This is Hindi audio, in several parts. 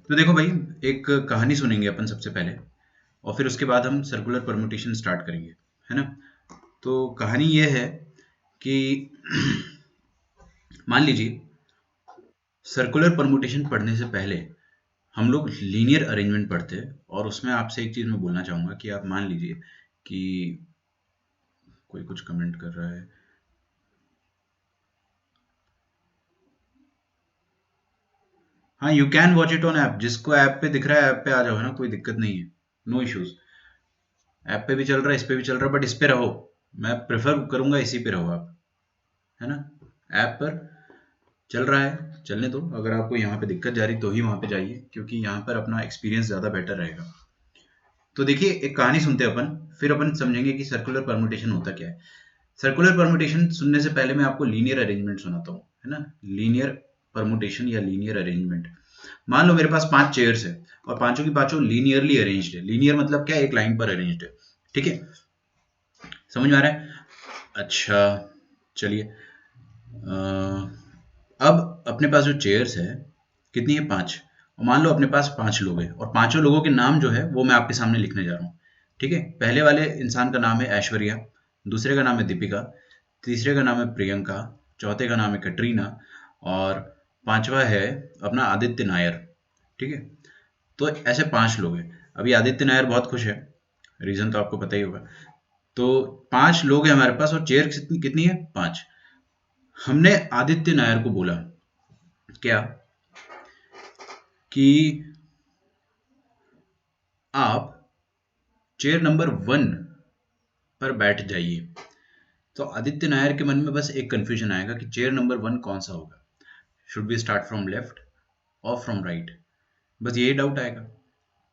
तो देखो भाई, एक कहानी सुनेंगे अपन सबसे पहले, और फिर उसके बाद हम सर्कुलर परमुटेशन स्टार्ट करेंगे, है ना। तो कहानी ये है कि मान लीजिए सर्कुलर परमुटेशन पढ़ने से पहले हम लोग लीनियर अरेंजमेंट पढ़ते हैं, और उसमें आपसे एक चीज मैं बोलना चाहूंगा कि आप मान लीजिए कि कोई कुछ कमेंट कर रहा है। हाँ, you can watch it on app, जिसको ऐप पे दिख रहा है ऐप पे आ जाओ, है ना, कोई दिक्कत नहीं है, नो इश्यूज। ऐप पे भी चल रहा है, इस पे भी चल रहा है, बट इस पे रहो। मैं प्रेफर करूंगा इसी पे रहो आप, है ना। ऐप पर चल रहा है, चलने दो। अगर आपको यहाँ पे दिक्कत जा रही तो ही वहां पे जाइए, क्योंकि यहाँ पर अपना एक्सपीरियंस ज्यादा बेटर रहेगा। तो देखिए, एक कहानी सुनते हैं अपन, फिर अपन समझेंगे कि सर्कुलर परमुटेशन होता क्या है। सर्कुलर परमुटेशन सुनने से पहले मैं आपको लीनियर अरेंजमेंट सुनाता हूँ, है ना। लीनियर परमुटेशन या लीनियर अरेंजमेंट। मान लो मेरे पास 5 चेयर्स है, और पांचों की पांचों लीनियरली अरेंज्ड है। लीनियर मतलब क्या, एक लाइन पर अरेंज्ड है। ठीक है, समझ में आ रहा है। अच्छा, चलिए। अब अपने पास जो चेयर्स है, कितनी है, 5। और मान लो अपने पास 5 लोग हैं, और पांचों लोगों के नाम जो है वो मैं आपके सामने लिखने जा रहा हूँ। ठीक है, पहले वाले इंसान का नाम है ऐश्वर्या, दूसरे का नाम है दीपिका, तीसरे का नाम है प्रियंका, चौथे का नाम है कटरीना, और पांचवा है अपना आदित्य नायर। ठीक है, तो ऐसे 5 लोग हैं। अभी आदित्य नायर बहुत खुश है, रीजन तो आपको पता ही होगा। तो 5 लोग हैं हमारे पास, और चेयर कितनी कितनी है, 5। हमने आदित्य नायर को बोला क्या, कि आप चेयर नंबर 1 पर बैठ जाइए। तो आदित्य नायर के मन में बस एक कंफ्यूजन आएगा कि चेयर नंबर 1 कौन सा होगा। Should be start from left और फ्रॉम राइट, बस यही डाउट आएगा।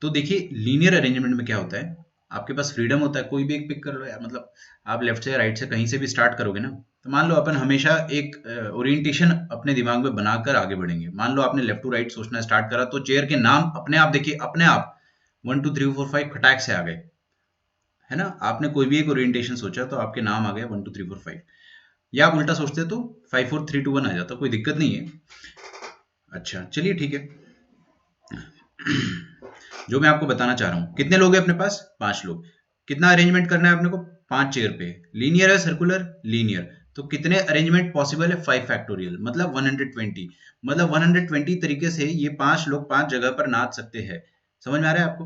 तो देखिए, लीनियर अरेंजमेंट में क्या होता है, आपके पास फ्रीडम होता है, कोई भी एक पिक कर लो यार। मतलब आप लेफ्ट से या राइट से कहीं से भी स्टार्ट करोगे ना। तो मान लो अपन हमेशा एक ओरिएंटेशन अपने दिमाग में बनाकर आगे बढ़ेंगे। मान लो आपने लेफ्ट टू राइट सोचना स्टार्ट करा, तो चेयर के नाम अपने आप, देखिए अपने आप 1 2 3 4 5 खटाक से आ गए, है ना। आपने कोई भी एक ओरिएंटेशन सोचा तो आपके नाम आ गए 1 2 3 4 5। या आप उल्टा सोचते तो 5 4 3 2 1 आ जाता, कोई दिक्कत नहीं है। अच्छा, चलिए ठीक है। जो मैं आपको बताना चाह रहा हूँ, कितने लोग हैं अपने पास, 5 लोग। कितना अरेंजमेंट करना है अपने को, 5 चेयर पे। लीनियर है सर्कुलर, लीनियर। तो कितने अरेंजमेंट पॉसिबल है, 5 फैक्टोरियल, मतलब 120। मतलब 120 तरीके से ये 5 लोग 5 जगह पर नाच सकते हैं। समझ में आ रहा है आपको।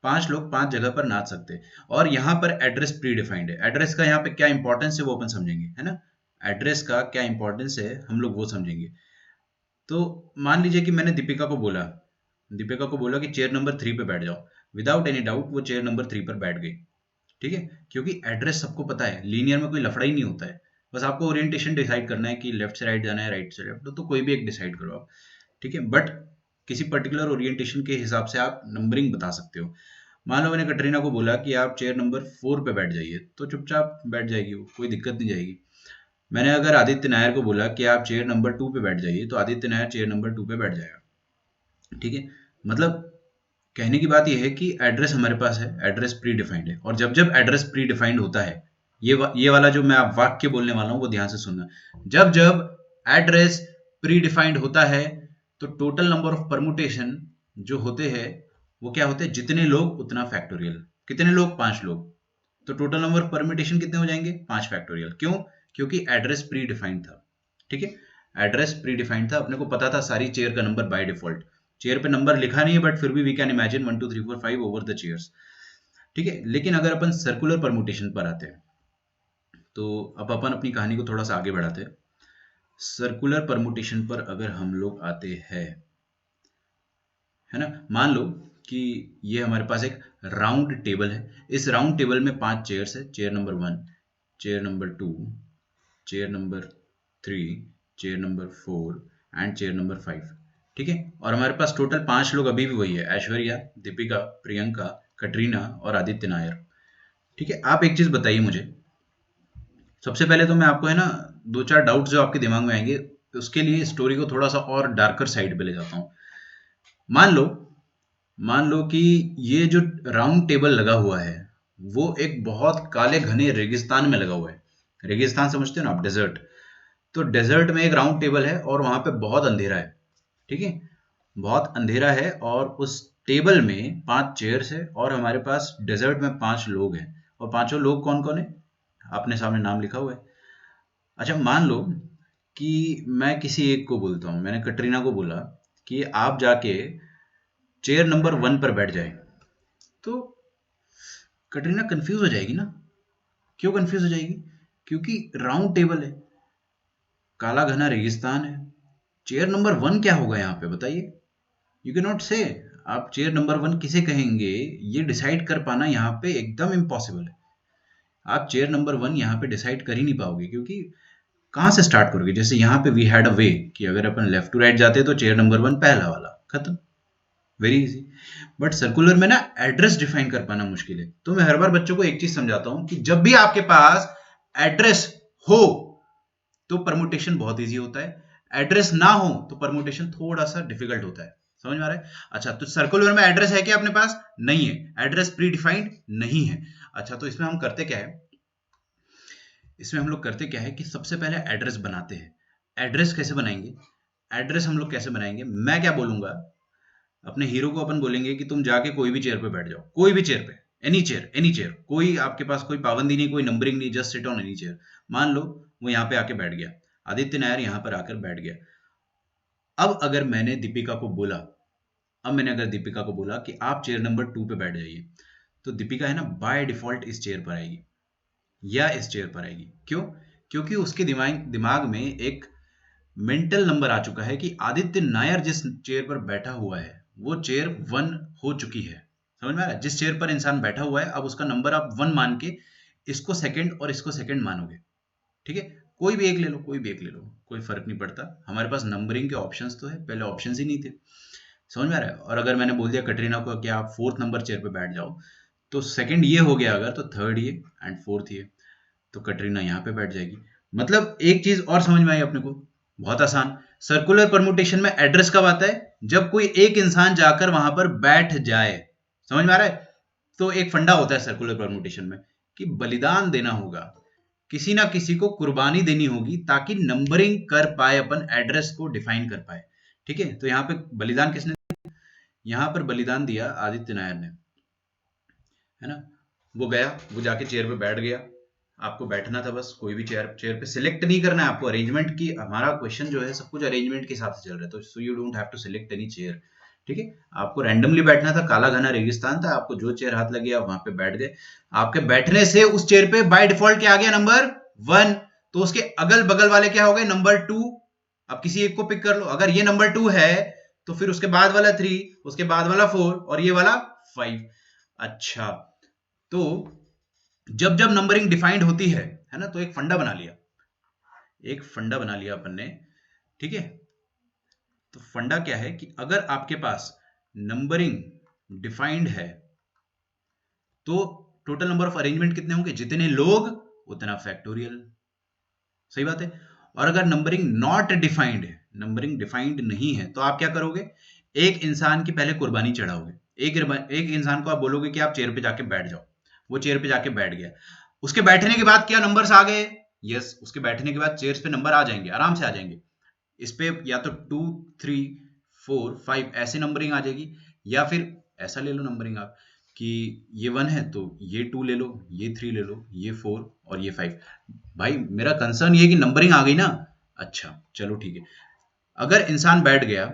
5 लोग 5 जगह पर नाच सकते हैं। और यहाँ पर एड्रेस प्री डिफाइंड है। एड्रेस का यहाँ पे क्या इंपॉर्टेंस है वो अपन समझेंगे, है ना। एड्रेस का क्या इंपॉर्टेंस है हम लोग वो समझेंगे। तो मान लीजिए कि मैंने दीपिका को बोला कि चेयर नंबर 3 पे बैठ जाओ। विदाउट एनी डाउट वो चेयर नंबर 3 पर बैठ गई। ठीक है, क्योंकि एड्रेस सबको पता है, लीनियर में कोई लफड़ा ही नहीं होता है। बस आपको ओरिएंटेशन डिसाइड करना है कि लेफ्ट से राइट जाना है, राइट से लेफ्ट, तो कोई भी एक डिसाइड करो आप। ठीक है, बट किसी पर्टिकुलर ओरिएंटेशन के हिसाब से आप नंबरिंग बता सकते हो। मान लो मैंने कटरीना को बोला कि आप चेयर नंबर 4 पे बैठ जाइए, तो चुपचाप बैठ जाएगी वो, कोई दिक्कत नहीं जाएगी। मैंने अगर आदित्य नायर को बोला कि आप चेयर नंबर 2 पे बैठ जाइए, तो आदित्य नायर चेयर नंबर 2 पे बैठ जाएगा। ठीक है, मतलब कहने की बात यह है कि एड्रेस हमारे पास है, एड्रेस प्री डिफाइंड है। और जब जब एड्रेस प्री डिफाइंड होता है, ये वाला जो मैं आप वाक्य बोलने वाला हूं वो ध्यान से सुनना। जब जब एड्रेस प्री डिफाइंड होता है, तो टोटल नंबर ऑफ परमुटेशन जो होते हैं वो क्या होते हैं, जितने लोग उतना फैक्टोरियल। कितने लोग, 5 लोग, तो टोटल नंबर ऑफ परमुटेशन कितने हो जाएंगे, 5 फैक्टोरियल। क्यों, क्योंकि एड्रेस प्री डिफाइंड था। ठीक है, एड्रेस प्री डिफाइंड था, अपने को पता था सारी चेयर का नंबर बाय डिफॉल्ट। चेयर पे नंबर लिखा नहीं है, बट फिर भी we can imagine 1 2 3 4 5 over the chairs. ठीक है, लेकिन अगर अपन सर्कुलर परमुटेशन पर आते हैं, तो अब अपन अपनी कहानी को थोड़ा सा आगे बढ़ाते हैं। सर्कुलर परमुटेशन पर अगर हम लोग आते हैं, है ना। मान लो कि ये हमारे पास एक राउंड टेबल है। इस राउंड टेबल में 5 चेयर्स है, chair number 1, chair number 2, chair number 3, chair number 4 and chair number 5। ठीक है, और हमारे पास टोटल 5 लोग अभी भी वही है, ऐश्वर्या, दीपिका, प्रियंका, कटरीना और आदित्य नायर। ठीक है, आप एक चीज बताइए मुझे। सबसे पहले तो मैं आपको, है ना, दो चार डाउट्स जो आपके दिमाग में आएंगे, उसके लिए स्टोरी को थोड़ा सा और डार्कर साइड पे ले जाता हूँ। मान लो मान लो कि ये जो राउंड टेबल लगा हुआ है, वो एक बहुत काले घने रेगिस्तान में लगा हुआ है। रेगिस्तान समझते हो ना आप, डेजर्ट। तो डेजर्ट में एक राउंड टेबल है और वहां पे बहुत अंधेरा है। ठीक है, बहुत अंधेरा है और उस टेबल में 5 चेयर्स है और हमारे पास डेजर्ट में 5 लोग हैं और पांचों लोग कौन कौन है आपने सामने नाम लिखा हुआ है। अच्छा मान लो कि मैं किसी एक को बोलता हूँ, मैंने कटरीना को बोला कि आप जाके चेयर नंबर 1 पर बैठ जाए, तो कटरीना कंफ्यूज हो जाएगी ना। क्यों कंफ्यूज हो जाएगी? क्योंकि राउंड टेबल है, काला घना रेगिस्तान है, चेयर नंबर 1 क्या होगा यहाँ पे बताइए। यू कैन नॉट से आप चेयर नंबर 1 किसे कहेंगे, ये डिसाइड कर पाना यहाँ पे एकदम इम्पॉसिबल है। आप चेयर नंबर 1 यहाँ पे डिसाइड कर ही नहीं पाओगे, क्योंकि कहाँ से स्टार्ट करोगे। जैसे यहाँ पे वी हैड अ वे कि अगर अपन लेफ्ट टू राइट जाते तो चेयर नंबर 1 पहला वाला खत्म, वेरी इजी। बट सर्कुलर में ना एड्रेस डिफाइन कर पाना मुश्किल है। तो मैं हर बार बच्चों को एक चीज समझाता हूं कि जब भी आपके पास एड्रेस हो तो परमुटेशन बहुत इजी होता है, एड्रेस ना हो तो परमुटेशन थोड़ा सा डिफिकल्ट होता है। समझ में आ रहा है? अच्छा, तो सर्कुलर में एड्रेस है क्या अपने पास? नहीं है, एड्रेस प्री डिफाइंड नहीं है। अच्छा, तो इसमें हम करते क्या है, इसमें हम लोग करते क्या है कि सबसे पहले एड्रेस बनाते हैं। एड्रेस कैसे बनाएंगे? एड्रेस हम लोग कैसे बनाएंगे, मैं क्या बोलूंगा, अपने हीरो को अपन बोलेंगे कि तुम जाके कोई भी चेयर पे बैठ जाओ, कोई भी चेयर पे, एनी चेयर, कोई आपके पास कोई पाबंदी नहीं, कोई नंबरिंग नहीं, just sit on any chair. मान लो वो यहाँ पे आके बैठ गया, आदित्य नायर यहाँ पर आकर बैठ गया। अब अगर मैंने दीपिका को बोला, अब मैंने अगर दीपिका को बोला कि आप चेयर नंबर 2 पे बैठ जाइए, तो दीपिका है ना बाय डिफॉल्ट इस चेयर पर आएगी या इस चेयर पर आएगी। क्यों? क्योंकि उसके दिमाग दिमाग में एक मेंटल नंबर आ चुका है कि आदित्य नायर जिस चेयर पर बैठा हुआ है वो चेयर 1 हो चुकी है। समझ में आ रहा है? जिस चेयर पर इंसान बैठा हुआ है अब उसका नंबर आप 1 मान के इसको सेकंड और इसको सेकंड मानोगे। ठीक है, कोई भी एक ले लो, कोई भी एक ले लो, कोई फर्क नहीं पड़ता। हमारे पास नंबरिंग के ऑप्शंस तो है, पहले ऑप्शंस ही नहीं थे। समझ में आ रहा है? और अगर मैंने बोल दिया कटरीना को कि आप 4th नंबर चेयर पे बैठ जाओ, तो सेकंड ये हो गया, अगर तो थर्ड ये एंड फोर्थ ये, तो कटरीना यहाँ पे बैठ जाएगी। मतलब एक चीज और समझ में आई अपने को, बहुत आसान। सर्कुलर परमुटेशन में एड्रेस कब आता है? जब कोई एक इंसान जाकर वहां पर बैठ जाए। समझ में आ रहा है? तो एक फंडा होता है सर्कुलर परमुटेशन में कि बलिदान देना होगा, किसी ना किसी को कुर्बानी देनी होगी ताकि नंबरिंग कर पाए, अपन एड्रेस को डिफाइन कर पाए। ठीक है, तो यहाँ पे बलिदान किसने, यहाँ पर बलिदान दिया आदित्य नायर ने, है ना। वो गया, वो जाके चेयर पे बैठ गया, आपको बैठना था बस, कोई भी चेयर चेयर पे सिलेक्ट नहीं करना है आपको अरेंजमेंट की। हमारा क्वेश्चन जो है सब कुछ अरेंजमेंट के हिसाब से चल रहा है, तो so you don't have to select any chair. ठीक है, आपको रैंडमली बैठना था, काला घना रेगिस्तान था, आपको जो चेयर हाथ लगे आप वहां पे बैठ गए। आपके बैठने से उस चेयर पे बाय डिफॉल्ट क्या आ गया, नंबर 1। तो उसके अगल बगल वाले क्या हो गए, नंबर 2। अब किसी एक को पिक कर लो, अगर ये नंबर 2 है तो फिर उसके बाद वाला 3, उसके बाद वाला 4 और ये वाला 5। अच्छा, तो जब जब नंबरिंग डिफाइंड होती है ना, तो एक फंडा बना लिया, एक फंडा बना लिया अपन ने। ठीक है, तो फंडा क्या है कि अगर आपके पास नंबरिंग डिफाइंड है तो टोटल नंबर ऑफ अरेंजमेंट कितने होंगे, जितने लोग उतना फैक्टोरियल। सही बात है। और अगर नंबरिंग नॉट डिफाइंड है, नंबरिंग डिफाइंड नहीं है, तो आप क्या करोगे, एक इंसान की पहले कुर्बानी चढ़ाओगे। एक इंसान को आप बोलोगे कि आप चेयर पे जाके बैठ जाओ, वो चेयर पे जाके बैठ गया। उसके बैठने के बाद क्या नंबर्स आ गए? यस, उसके बैठने के बाद चेयर्स पे नंबर आ जाएंगे, आराम से आ जाएंगे। इस पे या तो 2, 3, 4, 5 ऐसे नंबरिंग आ जाएगी, या फिर ऐसा ले लो नंबरिंग आप कि ये 1 है तो ये 2 ले लो, ये 3 ले लो, ये 4 और ये 5। भाई मेरा कंसर्न ये है कि नंबरिंग आ गई ना। अच्छा चलो ठीक है, अगर इंसान बैठ गया,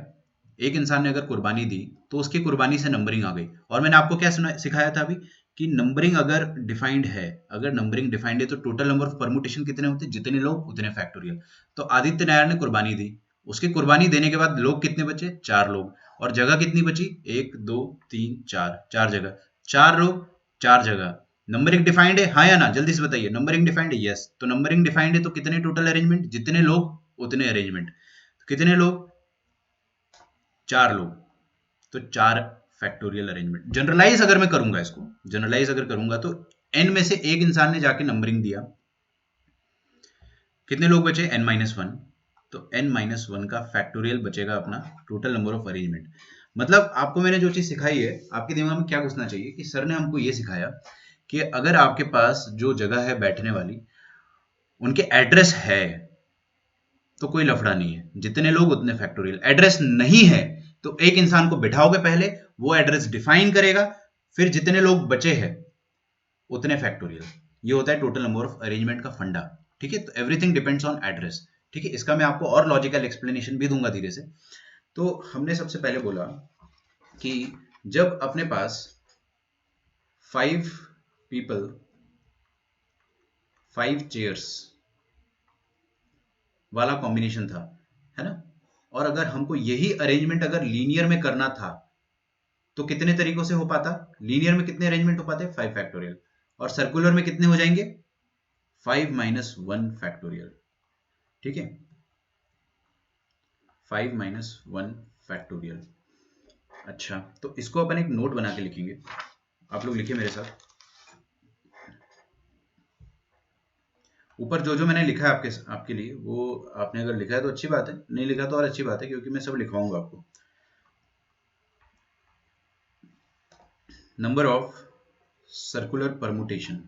एक इंसान ने अगर कुर्बानी दी तो उसकी कुर्बानी से नंबरिंग आ गई। और मैंने आपको क्या सिखाया था अभी कि नंबरिंग अगर डिफाइंड है, अगर नंबरिंग डिफाइंड है तो टोटल नंबर ऑफ परमुटेशन कितने होते हैं, जितने लोग उतने फैक्टोरियल। तो आदित्य नायर ने कुर्बानी दी, उसकी कुर्बानी देने के बाद लोग कितने बचे, 4 लोग। और जगह कितनी बची, 1 2 3 4, 4 जगह, 4 लोग 4 जगह। नंबरिंग डिफाइंड है हाँ या ना, जल्दी से बताइए। नंबरिंग डिफाइंड है, यस। तो नंबरिंग डिफाइंड है तो कितने टोटल अरेंजमेंट, जितने लोग उतने अरेंजमेंट। कितने लोग, 4 लोग, तो 4 फैक्टोरियल अरेंजमेंट। जनरलाइज अगर मैं करूंगा, इसको जनरलाइज अगर करूंगा तो n में से एक इंसान ने जाके नंबरिंग दिया, कितने लोग बचे, n-1। तो n-1 का फैक्टोरियल बचेगा अपना टोटल नंबर ऑफ अरेंजमेंट। मतलब आपको मैंने जो चीज सिखाई है, आपके दिमाग में क्या घुसना चाहिए कि सर ने हमको ये सिखाया कि अगर आपके पास जो जगह है बैठने वाली, उनके एड्रेस है तो कोई लफड़ा नहीं है, जितने लोग उतने फैक्टोरियल। एड्रेस नहीं है तो एक इंसान को बिठाओगे पहले, वो एड्रेस डिफाइन करेगा, फिर जितने लोग बचे हैं उतने फैक्टोरियल। ये होता है टोटल नंबर ऑफ अरेंजमेंट का फंडा। ठीक है, तो एवरीथिंग डिपेंड्स ऑन एड्रेस। ठीक है, इसका मैं आपको और लॉजिकल एक्सप्लेनेशन भी दूंगा धीरे से। तो हमने सबसे पहले बोला कि जब अपने पास 5 पीपल 5 चेयर्स वाला कॉम्बिनेशन था, है ना, और अगर हमको यही अरेंजमेंट अगर लीनियर में करना था तो कितने तरीकों से हो पाता? लीनियर में कितने अरेंजमेंट हो पाते? 5 फैक्टोरियल। और सर्कुलर में कितने हो जाएंगे? 5 माइनस 1 फैक्टोरियल। ठीक है, 5 माइनस 1 फैक्टोरियल। अच्छा, तो इसको अपन एक नोट बना के लिखेंगे। आप लोग लिखिए मेरे साथ। ऊपर जो जो मैंने लिखा है आपके लिए, वो आपने अगर लिखा है तो अच्छी बात है, नहीं लिखा तो और अच्छी बात है, क्योंकि मैं सब लिखवाऊंगा आपको। Number of circular permutation,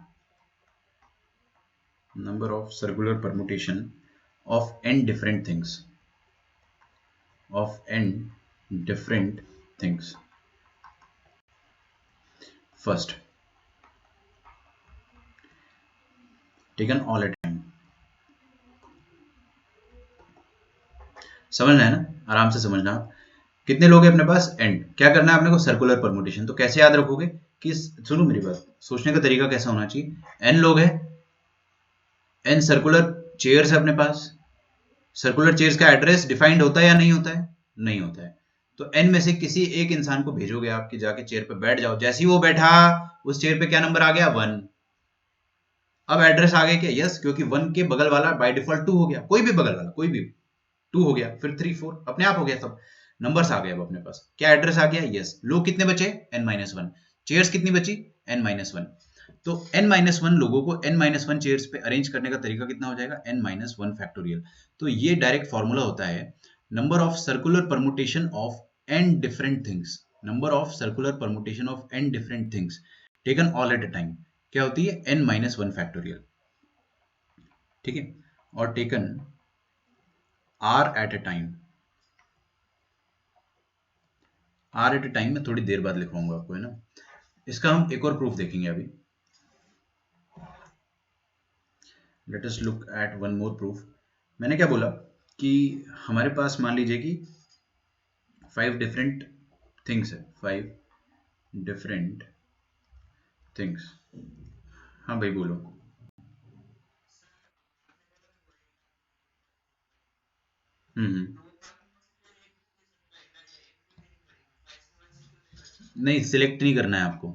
number of circular permutation of n different things, of n different things. First, taken all at time. समझना है ना, आराम से समझना। कितने लोग हैं अपने पास? एंड क्या करना है अपने को? Circular permutation. तो कैसे याद रखोगे कि, सुनो मेरी बात, सोचने का तरीका कैसा होना चाहिए? एन लोग हैं, एन सर्कुलर चेयर्स है अपने पास। सर्कुलर चेयर्स का एड्रेस डिफाइंड होता है या नहीं होता है? नहीं होता है। तो एन में से किसी एक इंसान को भेजोगे आप कि जाके चेयर पे बैठ जाओ। जैसे ही वो बैठा, उस चेयर पे क्या नंबर आ गया? 1। अब एड्रेस आ गया क्या? यस, क्योंकि 1 के बगल वाला बाय डिफॉल्ट 2 हो गया, कोई भी बगल वाला, कोई भी 2 हो गया, फिर 3 4 अपने आप हो गया। सब नंबर्स आ गए। अब अपने पास क्या एड्रेस आ गया? यस। लोग कितने बचे? n-1। चेयर्स कितनी बची? n-1। तो n-1 लोगों को n-1 चेयर्स पे अरेंज करने का तरीका कितना हो जाएगा? n-1 factorial. तो ये डायरेक्ट फॉर्मूला होता है number of circular permutation of n different things, number of circular permutation of n different things taken all at a time. क्या होती है? n-1 factorial. ठीक है, और taken r eight a time. r eight a time में थोड़ी देर बाद लिखवाऊंगा आपको, है ना। इसका हम एक और प्रूफ देखेंगे अभी। Let us look at one more proof. मैंने क्या बोला कि हमारे पास मान लीजिए कि 5 डिफरेंट थिंग्स है, 5 डिफरेंट थिंग्स। हाँ भाई बोलो। हम्म। नहीं, सिलेक्ट नहीं करना है आपको,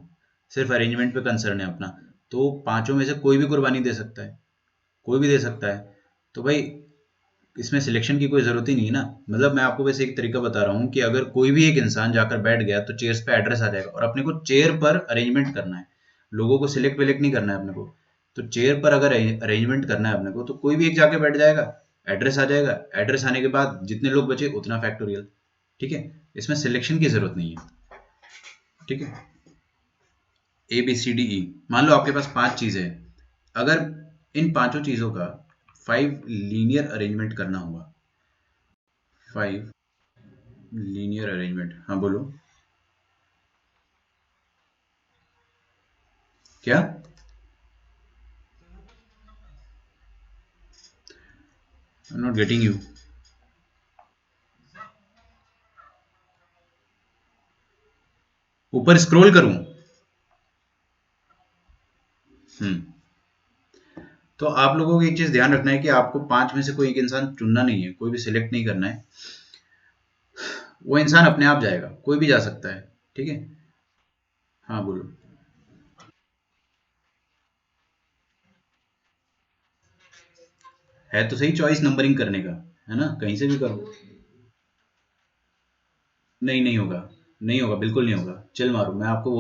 सिर्फ अरेंजमेंट पे कंसर्न है अपना। तो पांचों में से कोई भी कुर्बानी दे सकता है, कोई भी दे सकता है। तो भाई इसमें सिलेक्शन की कोई जरूरत ही नहीं है ना। मतलब मैं आपको वैसे एक तरीका बता रहा हूँ कि अगर कोई भी एक इंसान जाकर बैठ गया तो चेयर्स पे एड्रेस आ जाएगा, और अपने को चेयर पर अरेंजमेंट करना है, लोगों को सिलेक्ट विलेक्ट नहीं करना है अपने को। तो चेयर पर अगर अरेंजमेंट करना है अपने को, तो कोई भी एक जाके बैठ जाएगा, एड्रेस आ जाएगा, एड्रेस आने के बाद जितने लोग बचे उतना फैक्टोरियल। ठीक है, इसमें सिलेक्शन की जरूरत नहीं है। ठीक है, ए बी सी डी ई, मान लो आपके पास 5 चीजें हैं। अगर इन पांचों चीजों का 5 लीनियर अरेंजमेंट करना हुआ, 5 लीनियर अरेंजमेंट, हाँ बोलो। क्या? I am not getting you. ऊपर स्क्रॉल करूं? हम्म। तो आप लोगों को एक चीज ध्यान रखना है कि आपको 5 में से कोई एक इंसान चुनना नहीं है, कोई भी सिलेक्ट नहीं करना है। वो इंसान अपने आप जाएगा, कोई भी जा सकता है। ठीक है, हाँ बोलो। है तो सही चॉइस नंबरिंग करने का, है ना, कहीं से भी करो। नहीं, नहीं होगा, नहीं होगा, बिल्कुल नहीं होगा। चिल मारो, मैं आपको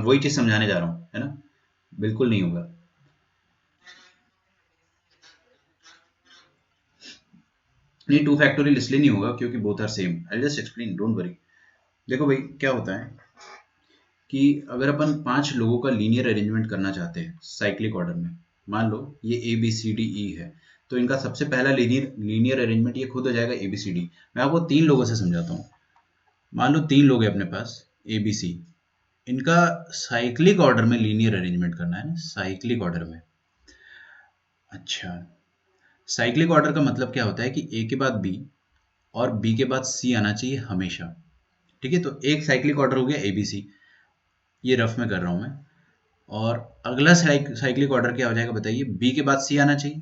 वही चीज समझाने जा रहा हूँ, है ना। बिल्कुल नहीं होगा। नहीं, 2 फैक्टोरियल इसलिए नहीं होगा क्योंकि both are same. I just explain, don't worry. देखो भाई क्या होता है कि अगर अपन 5 लोगों का लीनियर अरेंजमेंट करना चाहते हैं साइक्लिक ऑर्डर में, मान लो ये ए बी सी डी ई है, तो इनका सबसे पहला लीनियर लीनियर अरेंजमेंट ये खुद हो जाएगा ए बी सी डी। मैं आपको 3 लोगों से समझाता हूँ। मान लो 3 लोग हैं अपने पास ए बी सी, इनका साइक्लिक ऑर्डर में लीनियर अरेंजमेंट करना है ना, साइक्लिक ऑर्डर में। अच्छा, साइक्लिक ऑर्डर का मतलब क्या होता है कि ए के बाद बी और बी के बाद सी आना चाहिए हमेशा। ठीक है, तो एक साइक्लिक ऑर्डर हो गया ए बी सी, ये रफ में कर रहा हूं मैं। और अगला साइक्लिक ऑर्डर क्या हो जाएगा बताइए, बी के बाद सी आना चाहिए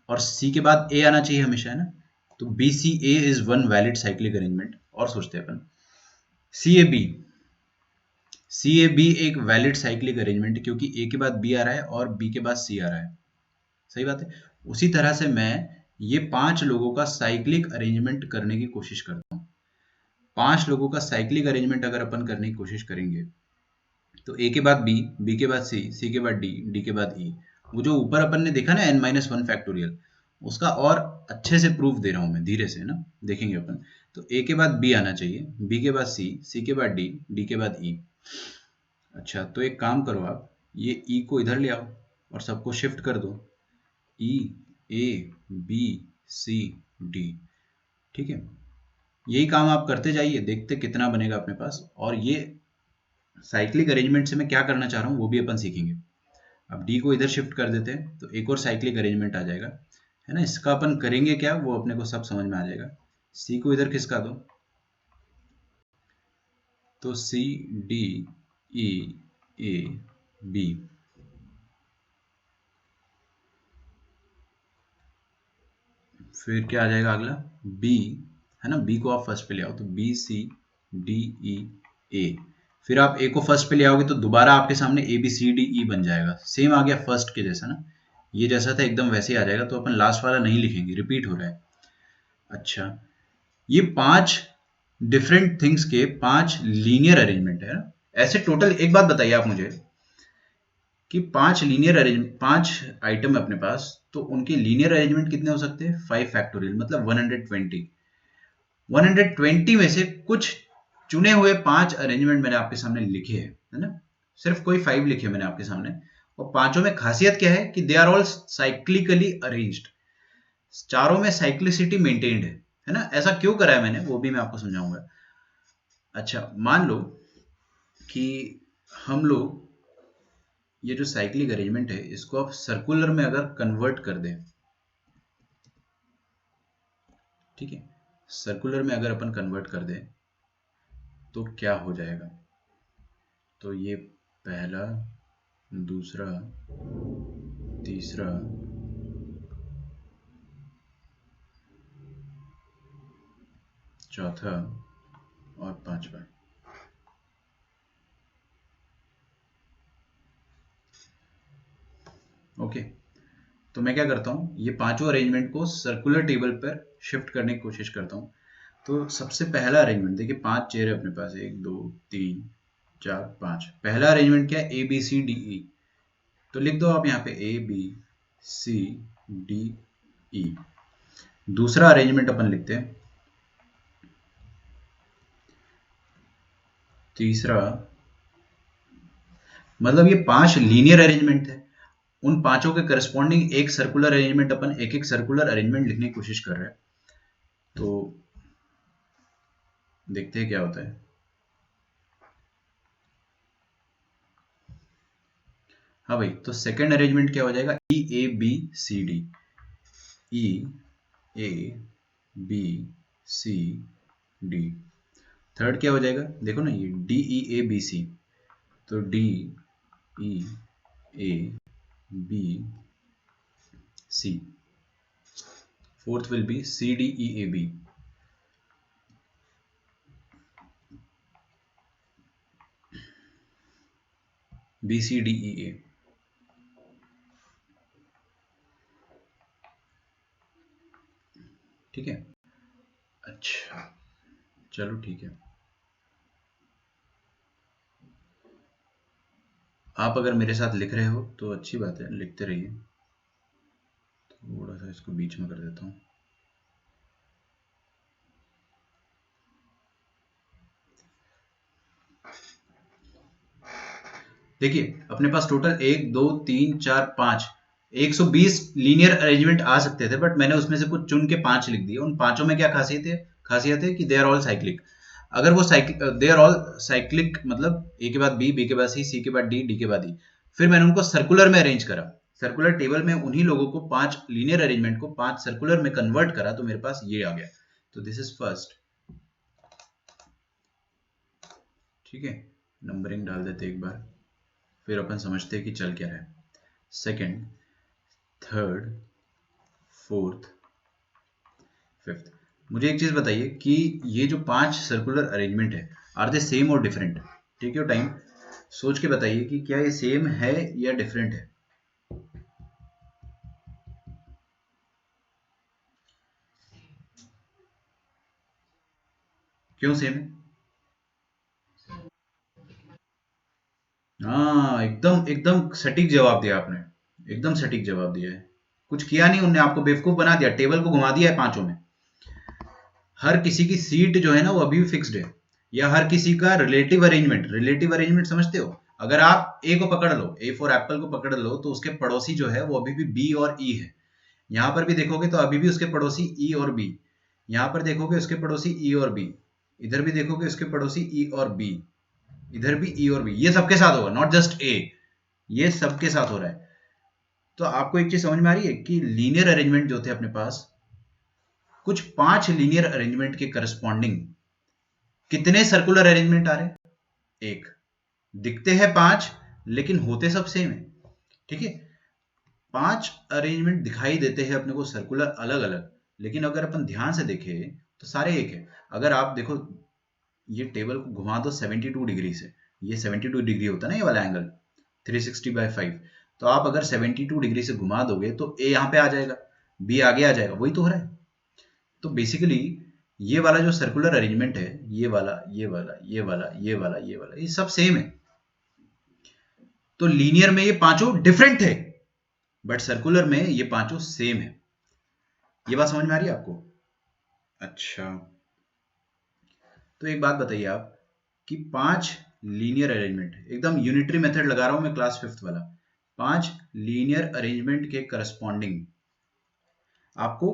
और सी के बाद ए आना चाहिए हमेशा, है ना। तो B C A is one valid cyclic arrangement. और सोचते हैं अपन, C A B, C A B एक वैलिड साइक्लिक अरेंजमेंट, क्योंकि ए के बाद बी आ रहा है और बी के बाद सी आ रहा है। सही बात है। उसी तरह से मैं ये 5 लोगों का साइक्लिक अरेंजमेंट करने की कोशिश करता हूँ। 5 लोगों का साइक्लिक अरेंजमेंट अगर अपन करने की कोशिश करेंगे, तो ए के बाद बी, बी के बाद सी के बाद डी, डी के बाद ई। वो जो ऊपर अपन ने देखा ना n-1 फैक्टोरियल, उसका और अच्छे से प्रूफ दे रहा हूं मैं, धीरे से ना देखेंगे अपन। तो ए के बाद बी आना चाहिए, बी के बाद सी के बाद डी, डी के बाद ई। अच्छा, तो एक काम करो आप, ये ई को इधर ले आओ और सबको शिफ्ट कर दो, ई ए बी सी डी। ठीक है, यही काम आप करते जाइए, देखते कितना बनेगा अपने पास। और ये साइक्लिक अरेंजमेंट से मैं क्या करना चाह रहा हूँ वो भी अपन सीखेंगे। अब डी को इधर शिफ्ट कर देते हैं तो एक और साइक्लिक अरेंजमेंट आ जाएगा, है ना। इसका अपन करेंगे क्या, वो अपने को सब समझ में आ जाएगा। सी को इधर खिसका दो, तो सी डी ई ए बी, फिर क्या आ जाएगा अगला, बी, है ना। बी को आप फर्स्ट पे ले आओ, तो बी सी डी ई ए। फिर आप ए को फर्स्ट पे ले आओगे तो दोबारा आपके सामने ए बी सी डी ई बन जाएगा, सेम आ गया फर्स्ट के जैसा ना। ये जैसा था एकदम वैसे ही आ जाएगा, तो अपन लास्ट वाला नहीं लिखेंगे, रिपीट हो रहा है। अच्छा, ये 5 डिफरेंट थिंग्स के 5 लीनियर अरेंजमेंट है ना। ऐसे टोटल एक बात बताइए आप मुझे कि 5 लीनियर अरेंजमेंट, 5 आइटम है अपने पास, तो उनके लीनियर अरेंजमेंट कितने हो सकते हैं, 5 फैक्टोरियल, मतलब 120। 120 में से कुछ चुने हुए 5 अरेंजमेंट मैंने आपके सामने लिखे हैं, है ना। सिर्फ कोई 5 लिखे मैंने आपके सामने, और पांचों में खासियत क्या है कि they are all cyclically arranged, चारों में साइक्लिसिटी मेंटेन्ड है ना। ऐसा क्यों करा है मैंने, वो भी मैं आपको समझाऊंगा। अच्छा, मान लो कि हम लोग ये जो साइक्लिक अरेंजमेंट है इसको आप सर्कुलर में अगर कन्वर्ट कर दें, ठीक है, सर्कुलर में अगर अपन कन्वर्ट कर दें तो क्या हो जाएगा। तो ये पहला, दूसरा, तीसरा, चौथा और पांचवा। ओके, तो मैं क्या करता हूँ, ये पांचों अरेंजमेंट को सर्कुलर टेबल पर शिफ्ट करने की कोशिश करता हूँ। तो सबसे पहला अरेंजमेंट देखिए, 5 चेयर है अपने पास, 1 2 3 4 5। पहला अरेंजमेंट क्या है, ए बी सी डी ई। तो लिख दो आप यहाँ पे ए बी सी डी ई। दूसरा अरेंजमेंट अपन लिखते हैं, तीसरा, मतलब ये 5 लीनियर अरेंजमेंट है, उन पांचों के करस्पॉन्डिंग एक सर्कुलर अरेंजमेंट, अपन एक एक सर्कुलर अरेंजमेंट लिखने की कोशिश कर रहे हैं। तो देखते हैं क्या होता है। हाँ भाई, तो सेकंड अरेंजमेंट क्या हो जाएगा, E A B C D, E A B C D. Third क्या हो जाएगा, देखो ना, ये D E A B C, तो D E A B C. Fourth will be C D E A B, B C D E A. ठीक है, अच्छा चलो ठीक है। आप अगर मेरे साथ लिख रहे हो तो अच्छी बात है, लिखते रहिए। थोड़ा सा इसको बीच में कर देता हूँ। देखिए अपने पास टोटल 1 2 3 4 5 120 लीनियर अरेंजमेंट आ सकते थे, बट मैंने उसमें से कुछ चुन के 5 लिख दिए। उन पांचों में क्या खासियत है कि दे आर ऑल साइक्लिक। अगर वो दे आर ऑल साइक्लिक, मतलब ए के बाद बी के बाद सी के बाद डी के बाद ई, फिर मैंने उनको सर्कुलर में अरेंज करा, सर्कुलर टेबल में उन्हीं लोगों को 5 लीनियर अरेंजमेंट को 5 सर्कुलर में कन्वर्ट करा, तो मेरे पास ये आ गया। तो दिस इज फर्स्ट, ठीक है, नंबरिंग डाल देते एक बार, फिर अपन समझते हैं कि चल क्या रहा है। Second, third, fourth, fifth. मुझे एक चीज बताइए कि ये जो 5 सर्कुलर अरेंजमेंट है, आर दे सेम और डिफरेंट? टेक योर टाइम, सोच के बताइए कि क्या ये सेम है या डिफरेंट है। क्यों सेम है? हाँ, एकदम एकदम सटीक जवाब दिया आपने, एकदम सटीक जवाब दिया है। कुछ किया नहीं उनने, आपको बेवकूफ बना दिया, टेबल को घुमा दिया है पांचों में। हर किसी की सीट जो है ना वो अभी भी फिक्स्ड है, या हर किसी का रिलेटिव अरेंजमेंट समझते हो? अगर आप ए को पकड़ लो, ए फॉर एप्पल को पकड़ लो, तो उसके पड़ोसी जो है वो अभी भी बी और ई है। यहां पर भी देखोगे तो अभी भी उसके पड़ोसी ई और बी, यहां पर देखोगे उसके पड़ोसी ई और बी, इधर भी देखोगे उसके पड़ोसी ई और बी, इधर भी ई और बी। ये सबके साथ होगा, नॉट जस्ट ए, ये सबके साथ हो रहा है। तो आपको एक चीज समझ में आ रही है कि लीनियर अरेंजमेंट जो थे अपने पास, कुछ 5 लीनियर अरेंजमेंट के करस्पॉन्डिंग कितने सर्कुलर अरेंजमेंट आ रहे हैं? एक। दिखते हैं 5 लेकिन होते सब सेम है, ठीक है। 5 अरेंजमेंट दिखाई देते हैं अपने को सर्कुलर अलग अलग, लेकिन अगर अपन ध्यान से देखें तो सारे एक है। अगर आप देखो, ये टेबल को घुमा दो 72 डिग्री से, ये 72 डिग्री होता है ना ये वाला एंगल, 360/5। तो आप अगर 72 डिग्री से घुमा दोगे तो ए यहाँ पे आ जाएगा, बी आगे आ जाएगा, वही तो हो रहा है। तो बेसिकली ये वाला जो सर्कुलर अरेंजमेंट है, ये वाला, ये वाला, ये वाला, ये वाला, ये वाला, ये सब सेम है। तो लीनियर में ये पांचों डिफरेंट थे, बट सर्कुलर में ये पांचों सेम है। ये बात समझ में आ रही है आपको? अच्छा, तो एक बात बताइए आप कि 5 लीनियर अरेंजमेंट, एकदम यूनिटरी मेथड लगा रहा हूं मैं, क्लास 5th वाला, 5 लीनियर अरेंजमेंट के करस्पॉन्डिंग आपको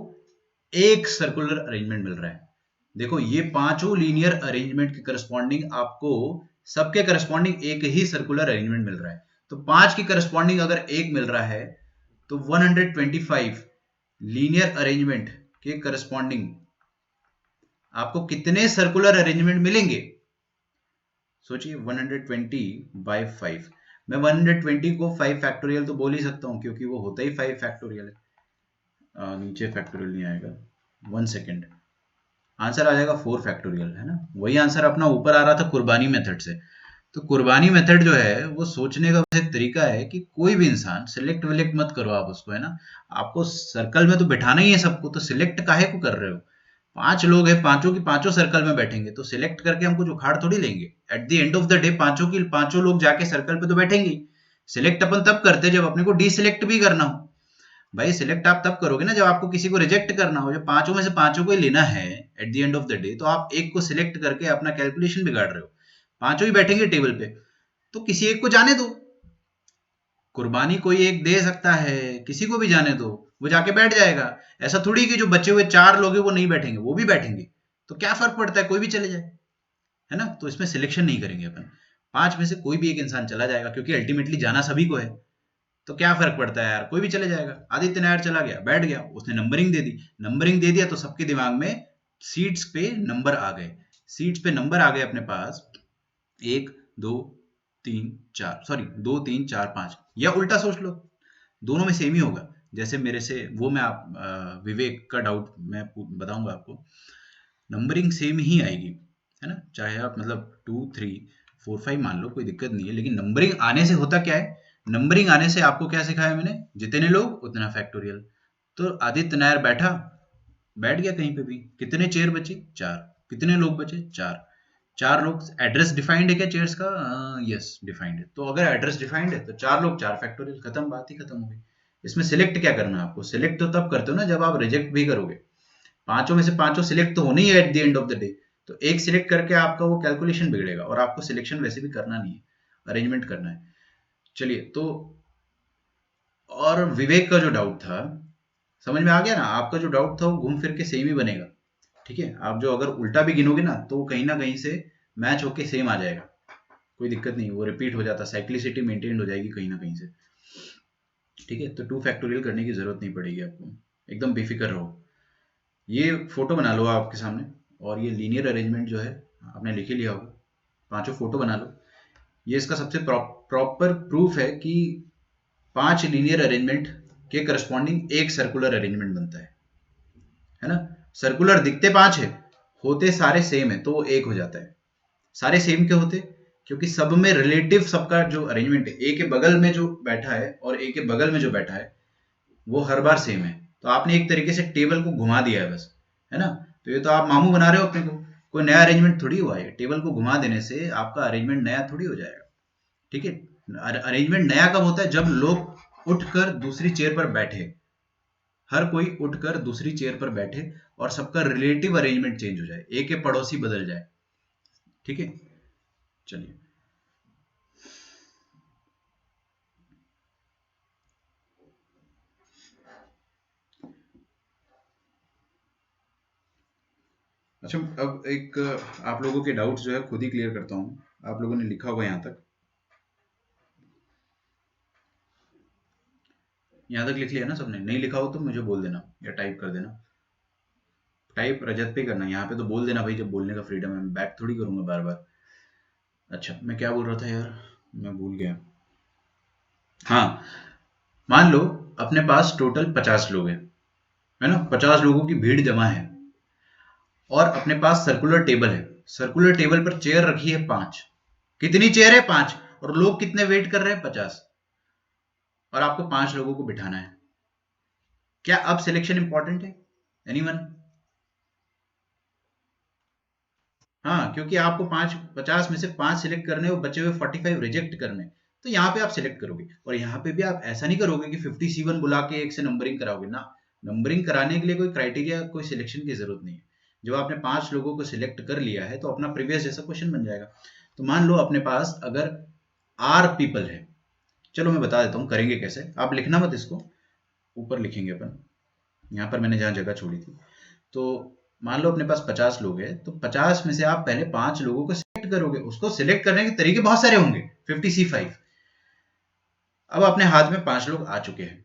एक सर्कुलर अरेंजमेंट मिल रहा है। देखो, ये पांचों लीनियर अरेंजमेंट के करस्पॉन्डिंग आपको, सबके करस्पॉन्डिंग एक ही सर्कुलर अरेंजमेंट मिल रहा है। तो 5 की करस्पॉन्डिंग अगर एक मिल रहा है, तो 125 लीनियर अरेंजमेंट के करस्पॉन्डिंग आपको कितने सर्कुलर अरेंजमेंट मिलेंगे? सोचिए, 120/5। मैं 120 को 5 फैक्टोरियल तो बोल ही सकता हूं, क्योंकि वो होता ही 5 फैक्टोरियल है। नीचे फैक्टोरियल नहीं आएगा, 1 सेकेंड, आंसर आ जाएगा 4 फैक्टोरियल, है ना। वही आंसर अपना ऊपर आ रहा था कुर्बानी मेथड से। तो कुर्बानी मेथड जो है वो सोचने का बस एक तरीका है कि कोई भी इंसान सिलेक्ट विलेक्ट मत करो आप उसको, है ना। आपको सर्कल में तो बिठाना ही है सबको, तो सिलेक्ट काहे को कर रहे हो? 5 लोग हैं, पांचों की पांचों सर्कल में बैठेंगे, तो सिलेक्ट करके हम कुछ उखाड़ थोड़ी लेंगे। At the end of the day पांचों की पांचों लोग जाके सर्कल पे तो बैठेंगे। सिलेक्ट अपन तब करते जब अपने को डिसिलेक्ट भी करना हो। भाई, सिलेक्ट आप तब करोगे ना जब आपको किसी को रिजेक्ट करना हो। जब पांचों में से पांचों को ही लेना है at the end of the day, तो आप एक को सिलेक्ट करके अपना कैलकुलेशन बिगाड़ रहे हो। पांचों ही बैठेंगे टेबल पे, तो किसी एक को जाने दो। कुर्बानी कोई एक दे सकता है, किसी को भी जाने दो, वो जाके बैठ जाएगा। ऐसा थोड़ी कि जो बचे हुए 4 लोग हैं वो नहीं बैठेंगे, वो भी बैठेंगे। तो क्या फर्क पड़ता है, कोई भी चले जाए, है ना। तो इसमें सिलेक्शन नहीं करेंगे अपन, 5 में से कोई भी एक इंसान चला जाएगा, क्योंकि अल्टीमेटली जाना सभी को है। तो क्या फर्क पड़ता है यार, कोई भी चले जाएगा। आदित्य नायर चला गया, बैठ गया, उसने नंबरिंग दे दी, नंबरिंग दे दिया तो सबके दिमाग में सीट्स पे नंबर आ गए, सीट्स पे नंबर आ गए अपने पास, 1 2 3 4, सॉरी 2 3 4 5, या उल्टा सोच लो, दोनों में सेम ही होगा। जैसे मेरे से वो, मैं आप विवेक का डाउट मैं बताऊंगा आपको, नंबरिंग सेम ही आएगी, है ना। चाहे आप मतलब 2 3 4 5 मान लो, कोई दिक्कत नहीं है। लेकिन नंबरिंग आने से होता क्या है, नंबरिंग आने से आपको क्या सिखाया मैंने, जितने लोग उतना फैक्टोरियल। तो आदित्य नायर बैठा, बैठ गया कहीं पे भी, कितने चेयर बचे, 4, कितने लोग बचे, 4, 4 लोग। एड्रेस डिफाइंड है क्या चेयर्स का? यस, डिफाइंड है। तो अगर एड्रेस डिफाइंड है तो 4 लोग 4 फैक्टोरियल, खत्म, बात ही खत्म हो गई। इसमें सिलेक्ट क्या करना है आपको? सिलेक्ट तो तब करते हो ना जब आप रिजेक्ट भी करोगे। पांचों में से पांचों सिलेक्ट तो होने ही है at the end of the day. तो एक सिलेक्ट करके आपका वो कैलकुलेशन बिगड़ेगा, और आपको सिलेक्शन वैसे भी करना नहीं है, अरेंजमेंट करना है। चलिए, तो और विवेक का जो डाउट था, समझ में आ गया ना? आपका जो डाउट था वो घूम फिर के सेम ही बनेगा। ठीक है, आप जो अगर उल्टा भी गिनोगे ना तो कहीं ना कहीं से मैच होके सेम आ जाएगा, कोई दिक्कत नहीं, वो रिपीट हो जाता, साइक्लिसिटी मेंटेन हो जाएगी कहीं ना कहीं से। ठीक है, तो 2 फैक्टोरियल करने की जरूरत नहीं पड़ेगी आपको, एकदम बेफिक्र रहो। ये फोटो बना लो आपके सामने, और ये लीनियर अरेंजमेंट जो है आपने लिख ही लिया होगा, पांचों फोटो बना लो। ये इसका सबसे प्रॉपर प्रूफ है कि 5 लीनियर अरेंजमेंट के करस्पॉन्डिंग एक सर्कुलर अरेंजमेंट बनता है ना। सर्कुलर दिखते 5 है, होते सारे सेम है, तो वो एक हो जाता है। सारे सेम क्यों होते? क्योंकि सब में रिलेटिव सबका जो अरेंजमेंट है, ए के बगल में जो बैठा है और ए के बगल में जो बैठा है वो हर बार सेम है। तो आपने एक तरीके से टेबल को घुमा दिया है बस, है ना। तो ये तो आप मामू बना रहे हो अपने को, कोई नया अरेंजमेंट थोड़ी हुआ है, टेबल को घुमा देने से आपका अरेंजमेंट नया थोड़ी हो जाएगा। ठीक है, अरेंजमेंट नया कब होता है? जब लोग उठकर दूसरी चेयर पर बैठे, हर कोई उठकर दूसरी चेयर पर बैठे और सबका रिलेटिव अरेंजमेंट चेंज हो जाए, एक के पड़ोसी बदल जाए। ठीक है, चलिए। अच्छा, अब एक आप लोगों के डाउट्स जो है खुद ही क्लियर करता हूँ। आप लोगों ने लिखा होगा यहाँ तक लिख लिया ना सबने? नहीं लिखा हो तो मुझे बोल देना या टाइप कर देना। टाइप रजत पे करना, यहाँ पे तो बोल देना भाई, जब बोलने का फ्रीडम है, मैं बैक थोड़ी करूंगा बार बार। अच्छा, मैं क्या बोल रहा था यार, मैं भूल गया। हाँ, मान लो अपने पास टोटल 50 लोग हैं, है ना, 50 लोगों की भीड़ जमा है, और अपने पास सर्कुलर टेबल है। सर्कुलर टेबल पर चेयर रखी है 5। कितनी चेयर है? 5। और लोग कितने वेट कर रहे हैं? 50। और आपको 5 लोगों को बिठाना है। क्या अब सिलेक्शन इंपॉर्टेंट है? एनीवन? हाँ, क्योंकि आपको 50 में से 5 सिलेक्ट करने और बचे हुए 45 रिजेक्ट करने, तो यहाँ पे आप सिलेक्ट करोगे। और यहाँ पे भी आप ऐसा नहीं करोगे कि 57 बुला के एक से नंबरिंग कराओगे ना। नंबरिंग कराने के लिए कोई क्राइटेरिया, कोई सिलेक्शन की जरूरत नहीं है। जब आपने 5 लोगों को सिलेक्ट कर लिया है तो अपना प्रीवियस जैसा क्वेश्चन बन जाएगा। तो मान लो अपने पास अगर आर पीपल है, चलो मैं बता देता हूँ करेंगे कैसे। आप लिखना मत इसको, ऊपर लिखेंगे अपन, यहाँ पर मैंने जहाँ जगह छोड़ी थी। तो मान लो अपने पास 50 लोग हैं, तो 50 में से आप पहले 5 लोगों को सिलेक्ट करोगे। उसको सिलेक्ट करने के तरीके बहुत सारे होंगे, 50C5। अब अपने हाथ में 5 लोग आ चुके हैं,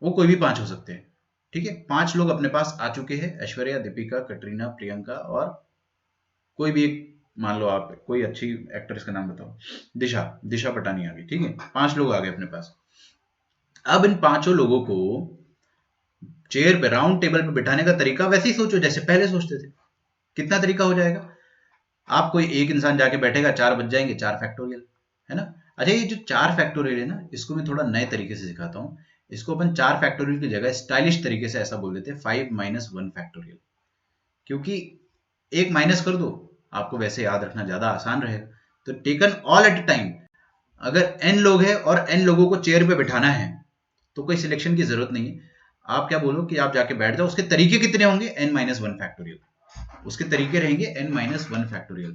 वो कोई भी 5 हो सकते हैं। ठीक है, 5 लोग अपने पास आ चुके हैं, ऐश्वर्या, दीपिका, कटरीना, प्रियंका, और कोई भी एक, मान लो आप कोई अच्छी एक्ट्रेस का नाम बताओ, दिशा, दिशा पटानी आ गई। ठीक है, 5 लोग आ गए अपने पास। अब इन 5 लोगों को चेयर पे, राउंड टेबल पे बिठाने का तरीका वैसे ही सोचो जैसे पहले सोचते थे। कितना तरीका हो जाएगा? आप कोई एक इंसान जाके बैठेगा, 4 बज जाएंगे, 4 फैक्टोरियल, है ना। अच्छा, ये जो 4 फैक्टोरियल है ना, इसको मैं थोड़ा नए तरीके से सिखाता हूँ। इसको अपन 4 फैक्टोरियल की जगह स्टाइलिश तरीके से ऐसा बोल देते हैं, 5 - 1 फैक्टोरियल। क्योंकि एक माइनस कर दो, आपको वैसे याद रखना ज्यादा आसान रहेगा। तो टेकन ऑल एट टाइम, अगर n लोग हैं और n लोगों को चेयर पे बिठाना है तो कोई सिलेक्शन की जरूरत नहीं है। आप क्या बोलो कि आप जाके बैठ जाओ। उसके तरीके कितने होंगे? n - 1 factorial. उसके तरीके रहेंगे n - 1 फैक्टोरियल।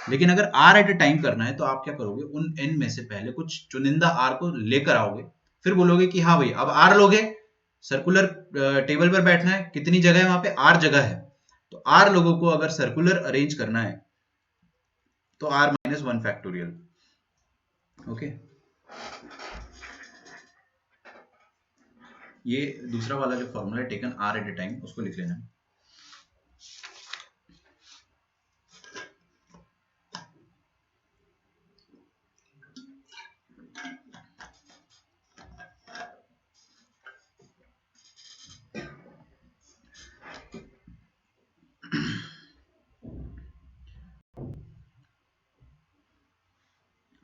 लेकिन अगर r एट ए टाइम करना है तो आप क्या करोगे? उन n में से पहले कुछ चुनिंदा r को लेकर आओगे, फिर बोलोगे कि हाँ भाई अब r लोग हैं, सर्कुलर टेबल पर बैठना है, कितनी जगह है वहां पे? r जगह है। तो r लोगों को अगर सर्कुलर अरेंज करना है तो r - 1 फैक्टोरियल। ओके, ये दूसरा वाला जो फॉर्मूला है, taken r at a time, उसको लिख लेना।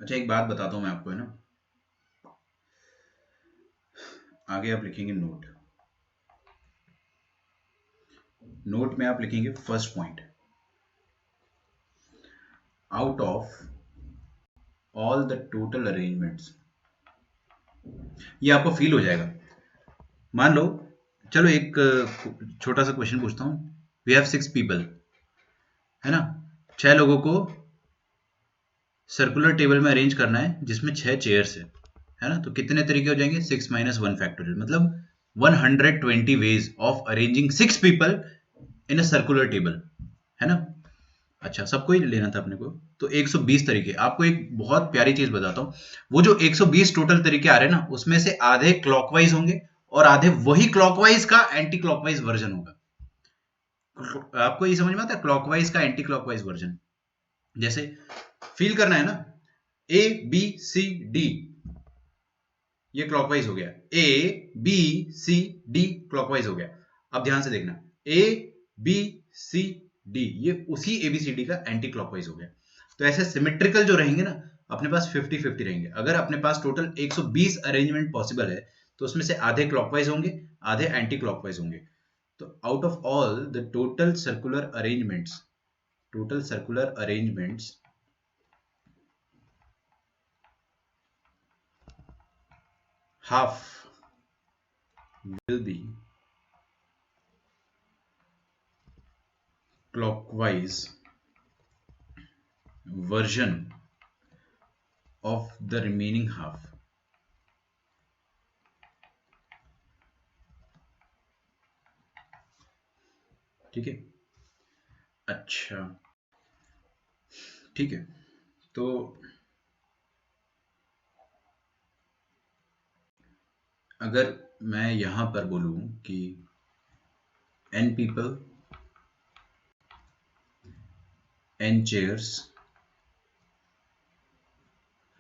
अच्छा, एक बात बताता हूँ मैं आपको, है ना। आगे आप लिखेंगे नोट। नोट में आप लिखेंगे first point, out of all the total arrangements. ये आपको फील हो जाएगा। मान लो, चलो एक छोटा सा क्वेश्चन पूछता हूँ। वी हैव 6 पीपल, है ना। 6 लोगों को सर्कुलर टेबल में अरेंज करना है जिसमें 6 चेयर्स है ना। तो कितने तरीके हो जाएंगे? 6 - 1 फैक्टोरियल, मतलब 120 ways of arranging 6 people in a circular table, है ना। अच्छा, सबको ही लेना था अपने को। तो 120 तरीके। आपको एक बहुत प्यारी चीज बताता हूँ, वो जो 120 टोटल तरीके आ रहे हैं ना, उसमें से आधे क्लॉकवाइज होंगे और आधे वही क्लॉकवाइज का एंटी क्लॉकवाइज वर्जन होगा। आपको ये समझ में आता है, क्लॉकवाइज का एंटी क्लॉकवाइज वर्जन। जैसे फील करना है ना, ए बी सी डी, ये क्लॉकवाइज हो गया। A B C D clockwise हो गया। अब ध्यान से देखना, ए बी सी डी, ये उसी एबीसीडी का एंटी क्लॉकवाइज हो गया। तो ऐसे सिमेट्रिकल जो रहेंगे ना, अपने पास 50-50 रहेंगे। अगर अपने पास टोटल 120 अरेंजमेंट पॉसिबल है, तो उसमें से आधे क्लॉकवाइज होंगे, आधे एंटी क्लॉकवाइज होंगे। तो out of all the total circular arrangements half will be clockwise version of the remaining half। ठीक है। अच्छा, ठीक है। तो अगर मैं यहां पर बोलूं कि n people, n chairs,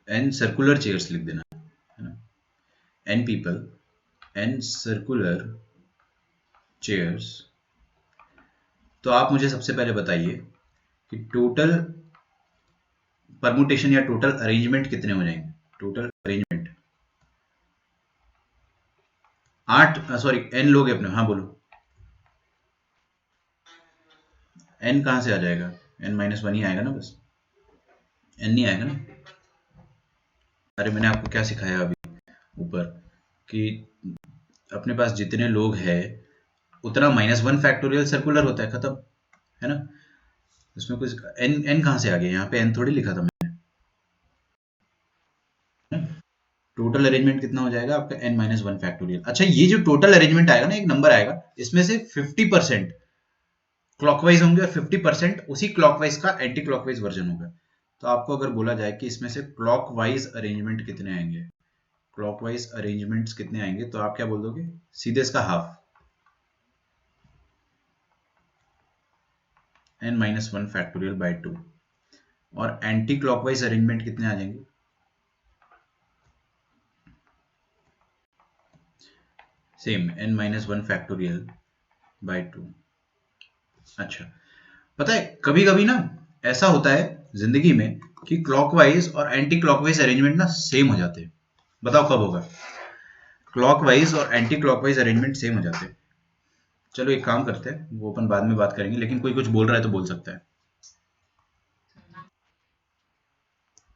n circular chairs लिख देना, है ना। n people, n circular chairs। तो आप मुझे सबसे पहले बताइए कि टोटल परमुटेशन या टोटल अरेंजमेंट कितने हो जाएंगे। टोटल अरेंजमेंट 8, सॉरी n लोग हैं अपने, हाँ बोलो। n कहाँ से आ जाएगा, n-1 ही आएगा ना बस, n नहीं आएगा ना। अरे मैंने आपको क्या सिखाया अभी ऊपर, कि अपने पास जितने लोग हैं उतना -1 फैक्टोरियल सर्कुलर होता है, खत्म, है ना। इसमें कुछ n कहाँ से आ गया, यहाँ पे n थोड़ी लिखा था मैंने। टोटल अरेंजमेंट कितना हो जाएगा आपका, n-1 फैक्टोरियल। अच्छा, ये जो टोटल अरेंजमेंट आएगा ना, एक नंबर आएगा, इसमें से 50% क्लॉकवाइज होंगे और 50% उसी क्लॉकवाइज का एंटी क्लॉकवाइज वर्जन होगा। तो आपको अगर बोला जाए कि इसमें से क्लॉकवाइज अरेंजमेंट कितने आएंगे, क्लॉकवाइज अरेंजमेंट्स कितने आएंगे, तो आप क्या बोल दोगे, सीधे इसका हाफ, n-1 फैक्टोरियल बाय 2। और एंटी क्लॉकवाइज अरेंजमेंट कितने आ जाएंगे, सेम n-1 फैक्टोरियल बाय 2। अच्छा, पता है कभी कभी ना ऐसा होता है जिंदगी में कि क्लॉकवाइज और एंटी क्लॉकवाइज अरेंजमेंट ना सेम हो जाते हैं। बताओ कब होगा, क्लॉकवाइज और एंटी क्लॉकवाइज अरेंजमेंट सेम हो जाते हैं। चलो एक काम करते हैं, वो अपन बाद में बात करेंगे, लेकिन कोई कुछ बोल रहा है तो बोल सकता है।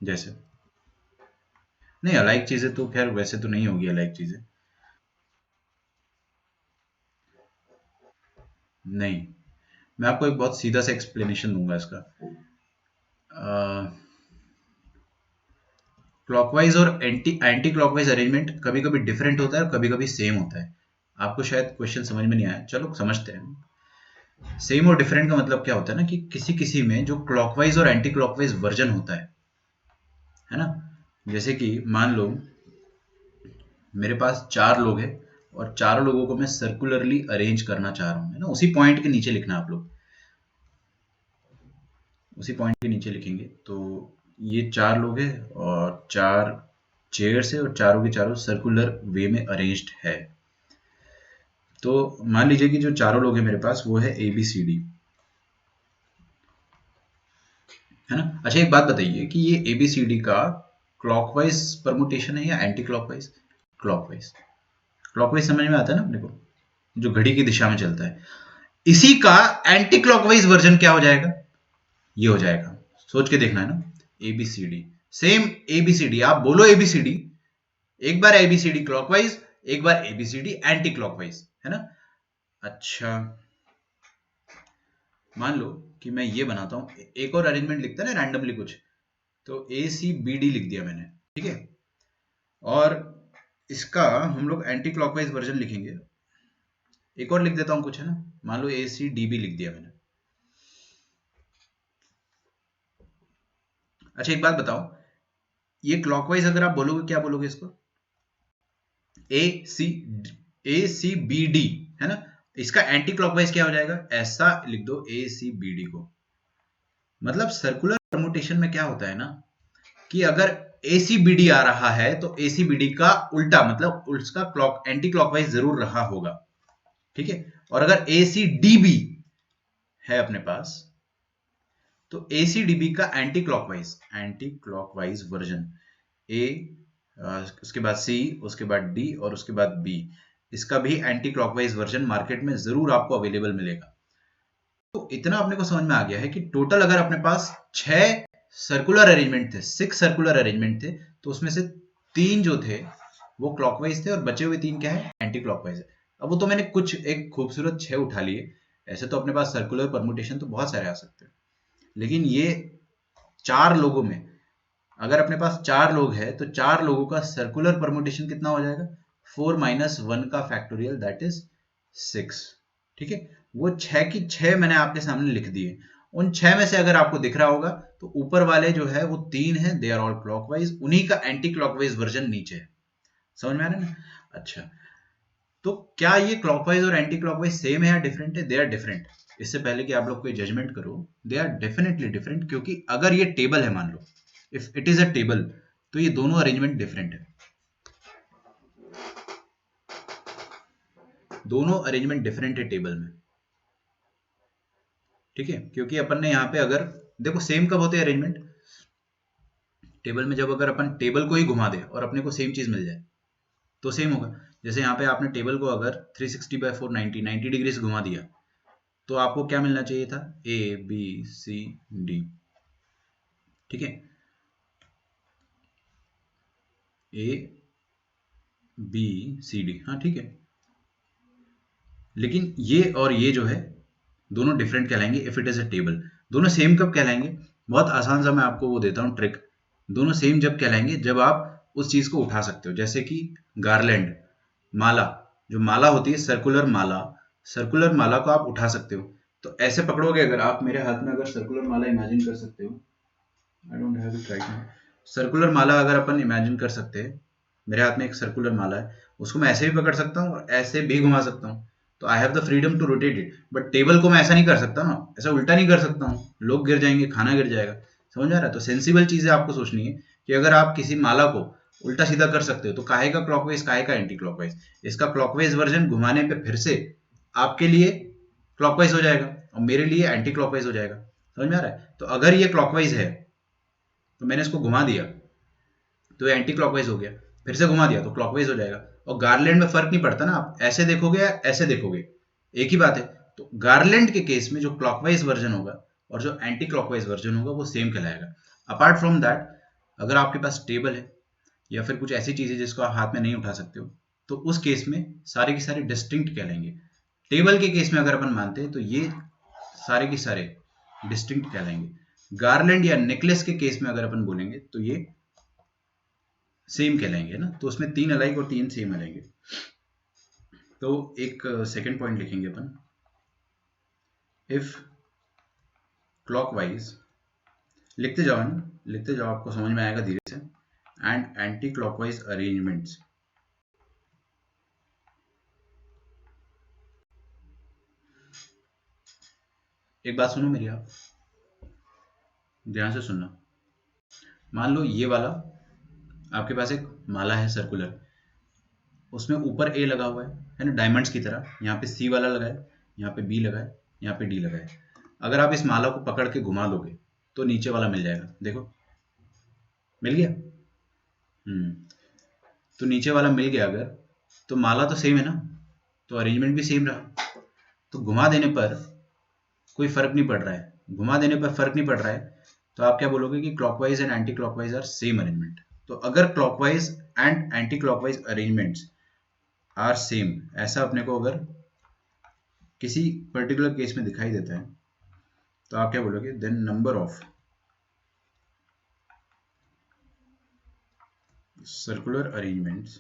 जैसे नहीं, अलाइक चीजें तो खैर वैसे तो नहीं होगी अलाइक चीजें। नहीं, मैं आपको एक बहुत सीधा सा एक्सप्लेनेशन दूंगा इसका। क्लॉकवाइज और एंटी एंटी क्लॉकवाइज अरेंजमेंट कभी कभी डिफरेंट होता है और कभी कभी सेम होता है। आपको शायद क्वेश्चन समझ में नहीं आया, चलो समझते हैं। सेम और डिफरेंट का मतलब क्या होता है ना, कि किसी किसी में जो क्लॉकवाइज और एंटी क्लॉकवाइज वर्जन होता है ना। जैसे कि मान लो मेरे पास 4 लोग हैं और चारों लोगों को मैं सर्कुलरली अरेंज करना चाह रहा हूँ, है ना। उसी पॉइंट के नीचे लिखना, आप लोग उसी पॉइंट के नीचे लिखेंगे। तो ये 4 लोग हैं और 4 चेयर्स है और चारों के चारों सर्कुलर वे में अरेंज्ड है। तो मान लीजिए कि जो चारों लोग हैं मेरे पास वो है ए बी सी डी, है ना। अच्छा, एक बात बताइए कि ये ए बी सी डी का क्लॉकवाइज परमुटेशन है या एंटी क्लॉकवाइज। क्लॉकवाइज। क्लॉकवाइज समझ में आता है ना अपने को, जो घड़ी की दिशा में चलता है। इसी का एंटी क्लॉकवाइज वर्जन क्या हो जाएगा, ये हो जाएगा। सोच के देखना है ना, A B C D, same A B C D, आप बोलो ए बी सी डी, एक बार A B C D clockwise, एक बार A B C D anti clockwise, है ना। अच्छा, मान लो कि मैं ये बनाता हूं, एक और अरेंजमेंट लिखता है ना रैंडमली कुछ, तो ए सी बी डी लिख दिया मैंने, ठीक है। और इसका हम लोग एंटी क्लॉकवाइज वर्जन लिखेंगे, एक और लिख देता हूं कुछ, है ना, मान लो ए सी डी बी लिख दिया मैंने। अच्छा एक बात बताओ, ये क्लॉकवाइज अगर आप बोलोगे क्या बोलोगे इसको? ए सी, ए सी बी डी, है ना। इसका एंटी क्लॉकवाइज क्या हो जाएगा? ऐसा लिख दो ए सी बी डी को। मतलब सर्कुलर परमुटेशन में क्या होता है ना, कि अगर ACBD आ रहा है तो ACBD का उल्टा, मतलब उसका क्लॉक एंटी क्लॉकवाइज जरूर रहा होगा, ठीक है। और अगर ACDB है अपने पास, तो ACDB का एंटी क्लॉकवाइज वर्जन ए, उसके बाद C, उसके बाद D और उसके बाद B, इसका भी एंटी क्लॉकवाइज वर्जन मार्केट में जरूर आपको अवेलेबल मिलेगा। तो इतना अपने को समझ में आ गया है कि टोटल अगर अपने पास 6 सर्कुलर अरेंजमेंट थे, 6 सर्कुलर अरेंजमेंट थे, तो उसमें से 3 जो थे वो क्लॉकवाइज थे और बचे हुए 3 क्या है? एंटी क्लॉकवाइज है। अब वो तो मैंने कुछ एक खूबसूरत 6 उठा लिए, ऐसे तो अपने पास सर्कुलर परमुटेशन तो बहुत सारे आ सकते हैं, लेकिन ये 4 लोगों में, अगर अपने पास 4 लोग हैं तो 4 लोगों का सर्कुलर परमुटेशन कितना हो जाएगा? 4 माइनस 1 का फैक्टोरियल, दैट इज 6, ठीक है। वो 6 की 6 मैंने आपके सामने लिख दिए। उन 6 में से अगर आपको दिख रहा होगा तो ऊपर वाले जो है वो 3 है, दे आर ऑल क्लॉकवाइज, उन्हीं का एंटी क्लॉकवाइज वर्जन नीचे है। समझ में आ रहा है ना? अच्छा, तो क्या ये क्लॉकवाइज और एंटी क्लॉकवाइज सेम है या डिफरेंट है? They are different. इससे पहले कि आप लोग कोई जजमेंट करो, दे आर डेफिनेटली डिफरेंट, क्योंकि अगर ये टेबल है, मान लो if it is a table, तो ये दोनों अरेंजमेंट डिफरेंट है, दोनों अरेंजमेंट डिफरेंट है टेबल में, ठीक है। क्योंकि अपन ने यहाँ पे अगर देखो सेम कब होते हैं अरेंजमेंट टेबल में? जब अगर अपन टेबल को ही घुमा दे और अपने को सेम चीज मिल जाए तो सेम होगा। जैसे यहाँ पे आपने टेबल को अगर 360 बाय 490 90 डिग्री से घुमा दिया, तो आपको क्या मिलना चाहिए था? ए बी सी डी, ठीक है। ए बी सी डी, हाँ ठीक है। लेकिन ये और ये जो है दोनों डिफरेंट कहलाएंगे if it is a table. दोनों सेम कब कहलाएंगे? बहुत आसान सा मैं आपको वो देता हूँ ट्रिक। दोनों सेम जब कहलाएंगे जब आप उस चीज को उठा सकते हो, जैसे कि गार्लैंड, माला, जो माला होती है सर्कुलर माला, सर्कुलर माला को आप उठा सकते हो। तो ऐसे पकड़ोगे, अगर आप मेरे हाथ में अगर सर्कुलर माला इमेजिन कर सकते हो, I don't have it right now. Circular माला अगर अपन इमेजिन कर सकते हैं, मेरे हाथ में एक सर्कुलर माला है, उसको मैं ऐसे भी पकड़ सकता हूँ और ऐसे भी घुमा सकता हूँ, तो I have the freedom to rotate it. But table को मैं ऐसा नहीं कर सकता ना, ऐसा उल्टा नहीं कर सकता हूँ, लोग गिर जाएंगे, खाना गिर जाएगा। समझ आ रहा है? तो सेंसिबल चीजें आपको सोचनी है कि अगर आप किसी माला को उल्टा सीधा कर सकते हो तो काहे का क्लॉकवाइज, काहे का एंटी क्लॉकवाइज? इसका क्लॉकवाइज वर्जन घुमाने पे फिर से आपके लिए क्लॉकवाइज हो जाएगा और मेरे लिए एंटी क्लॉकवाइज हो जाएगा। समझ में आ रहा है? तो अगर ये क्लॉकवाइज है तो मैंने इसको घुमा दिया तो एंटी क्लॉकवाइज हो गया, फिर से घुमा दिया तो क्लॉकवाइज हो जाएगा। और गार्लैंड में फर्क नहीं पड़ता ना, आप ऐसे देखोगे या ऐसे देखोगे, एक ही बात है। तो गार्लैंड के केस में जो क्लॉकवाइज वर्जन होगा और जो एंटी क्लॉकवाइज वर्जन होगा वो सेम कहलाएगा। अपार्ट फ्रॉम दैट, अगर आपके पास टेबल है या फिर कुछ ऐसी चीज है जिसको आप हाथ में नहीं उठा सकते हो, तो उस केस में सारे की सारे डिस्टिंक्ट कहलाएंगे। टेबल के केस में अगर अपन मानते हैं तो ये सारे के सारे डिस्टिंक्ट कहलाएंगे। गार्लैंड या नेकलेस के केस में अगर अपन बोलेंगे तो ये सेम कहलाएंगे ना, तो उसमें 3 अलाइक और 3 सेम आएंगे। तो एक सेकंड पॉइंट लिखेंगे अपन, इफ क्लॉकवाइज, लिखते जाओ ना, लिखते जाओ, आपको समझ में आएगा धीरे से। एंड एंटी क्लॉकवाइज अरेंजमेंट्स, एक बात सुनो मेरी, आप ध्यान से सुनना। मान लो ये वाला आपके पास एक माला है सर्कुलर, उसमें ऊपर ए लगा हुआ है ना, डायमंड्स की तरह। यहाँ पे सी वाला लगा है, यहाँ पे बी लगा है, यहाँ पे डी लगा है। अगर आप इस माला को पकड़ के घुमा दोगे तो नीचे वाला मिल जाएगा, देखो मिल गया। हम्म, तो नीचे वाला मिल गया अगर, तो माला तो सेम है ना, तो अरेंजमेंट भी सेम रहा। तो घुमा देने पर कोई फर्क नहीं पड़ रहा है, घुमा देने पर फर्क नहीं पड़ रहा है, तो आप क्या बोलोगे कि clockwise and anti clockwise are same arrangement. तो अगर clockwise and anti clockwise arrangements are same, ऐसा अपने को अगर किसी पर्टिकुलर केस में दिखाई देता है, तो आप क्या बोलोगे? Then number of circular arrangements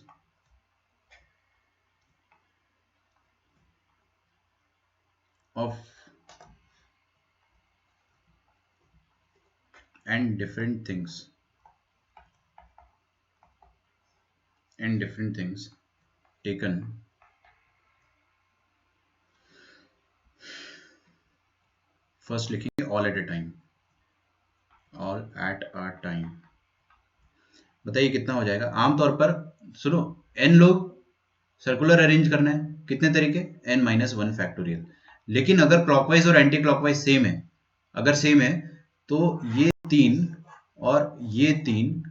of and different things taken first लिखेंगे ऑल एट अ टाइम। बताइए कितना हो जाएगा। आमतौर पर सुनो, n लोग सर्कुलर अरेंज करना है, कितने तरीके, n-1 फैक्टोरियल। लेकिन अगर क्लॉकवाइज और एंटी क्लॉकवाइज सेम है, अगर सेम है तो ये 3 और ये 3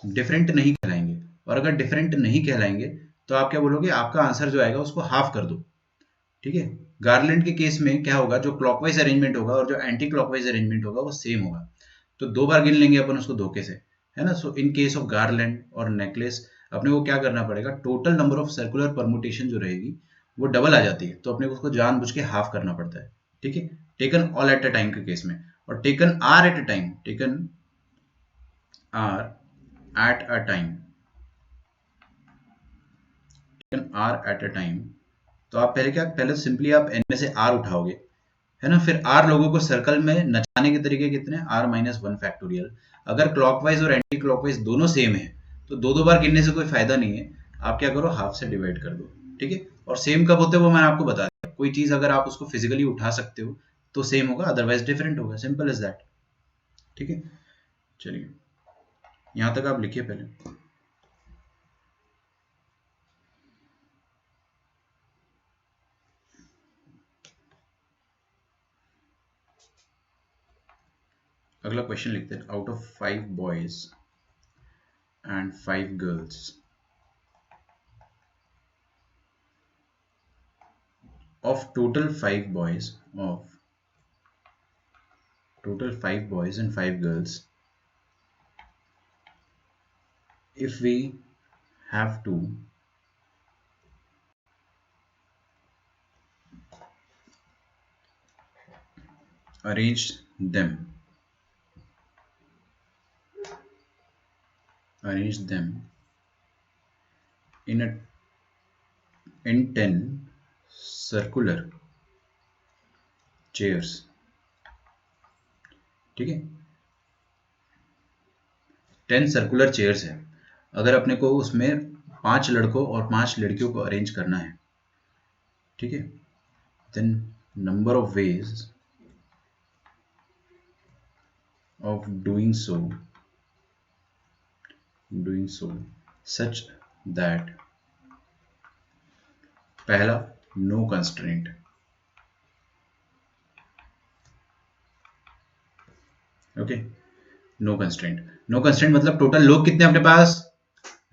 डिफरेंट नहीं कहलाएंगे। और अगर डिफरेंट नहीं कहलाएंगे तो आप क्या बोलोगे, आपका आंसर जो आएगा उसको हाफ कर दो। ठीक है। गार्लैंड के केस में क्या होगा, जो क्लॉकवाइज अरेंजमेंट होगा और जो एंटी क्लॉकवाइज अरेंजमेंट होगा वो सेम होगा, तो 2 बार गिन लेंगे अपन उसको धोखे से, है ना। सो इन केस ऑफ गार्लैंड और नेकलेस अपने को क्या करना पड़ेगा, total number of circular permutation जो रहेगी वो डबल आ जाती है, तो अपने को उसको जानबूझ के हाफ करना पड़ता है। ठीक है। Taken all at a time के केस में, और taken r at a time, तो आप पहले सिंपली आप n में से r उठाओगे, है ना। फिर r लोगों को सर्कल में नचाने के तरीके कितने, r-1 फैक्टोरियल। अगर क्लॉकवाइज और एंटी क्लॉकवाइज दोनों सेम है तो 2 बार गिनने से कोई फायदा नहीं है। आप क्या करो, हाफ से डिवाइड कर दो। ठीक है। और सेम कब होते हैं वो मैंने आपको बता दिया। कोई चीज अगर आप उसको फिजिकली उठा सकते हो तो सेम होगा, अदरवाइज डिफरेंट होगा, सिंपल एज दैट। ठीक है। चलिए यहां तक आप लिखिए पहले। अगला क्वेश्चन लिखते हैं। Out of 5 boys and 5 girls, of total 5 boys and 5 girls, if we have to arrange them in 10 circular chairs। ठीक है। 10 सर्कुलर चेयर्स है, अगर अपने को उसमें 5 लड़कों और 5 लड़कियों को अरेंज करना है, ठीक है, then number of ways of doing so such that, पहला, no constraint. Okay, no constraint मतलब टोटल लोग कितने अपने पास,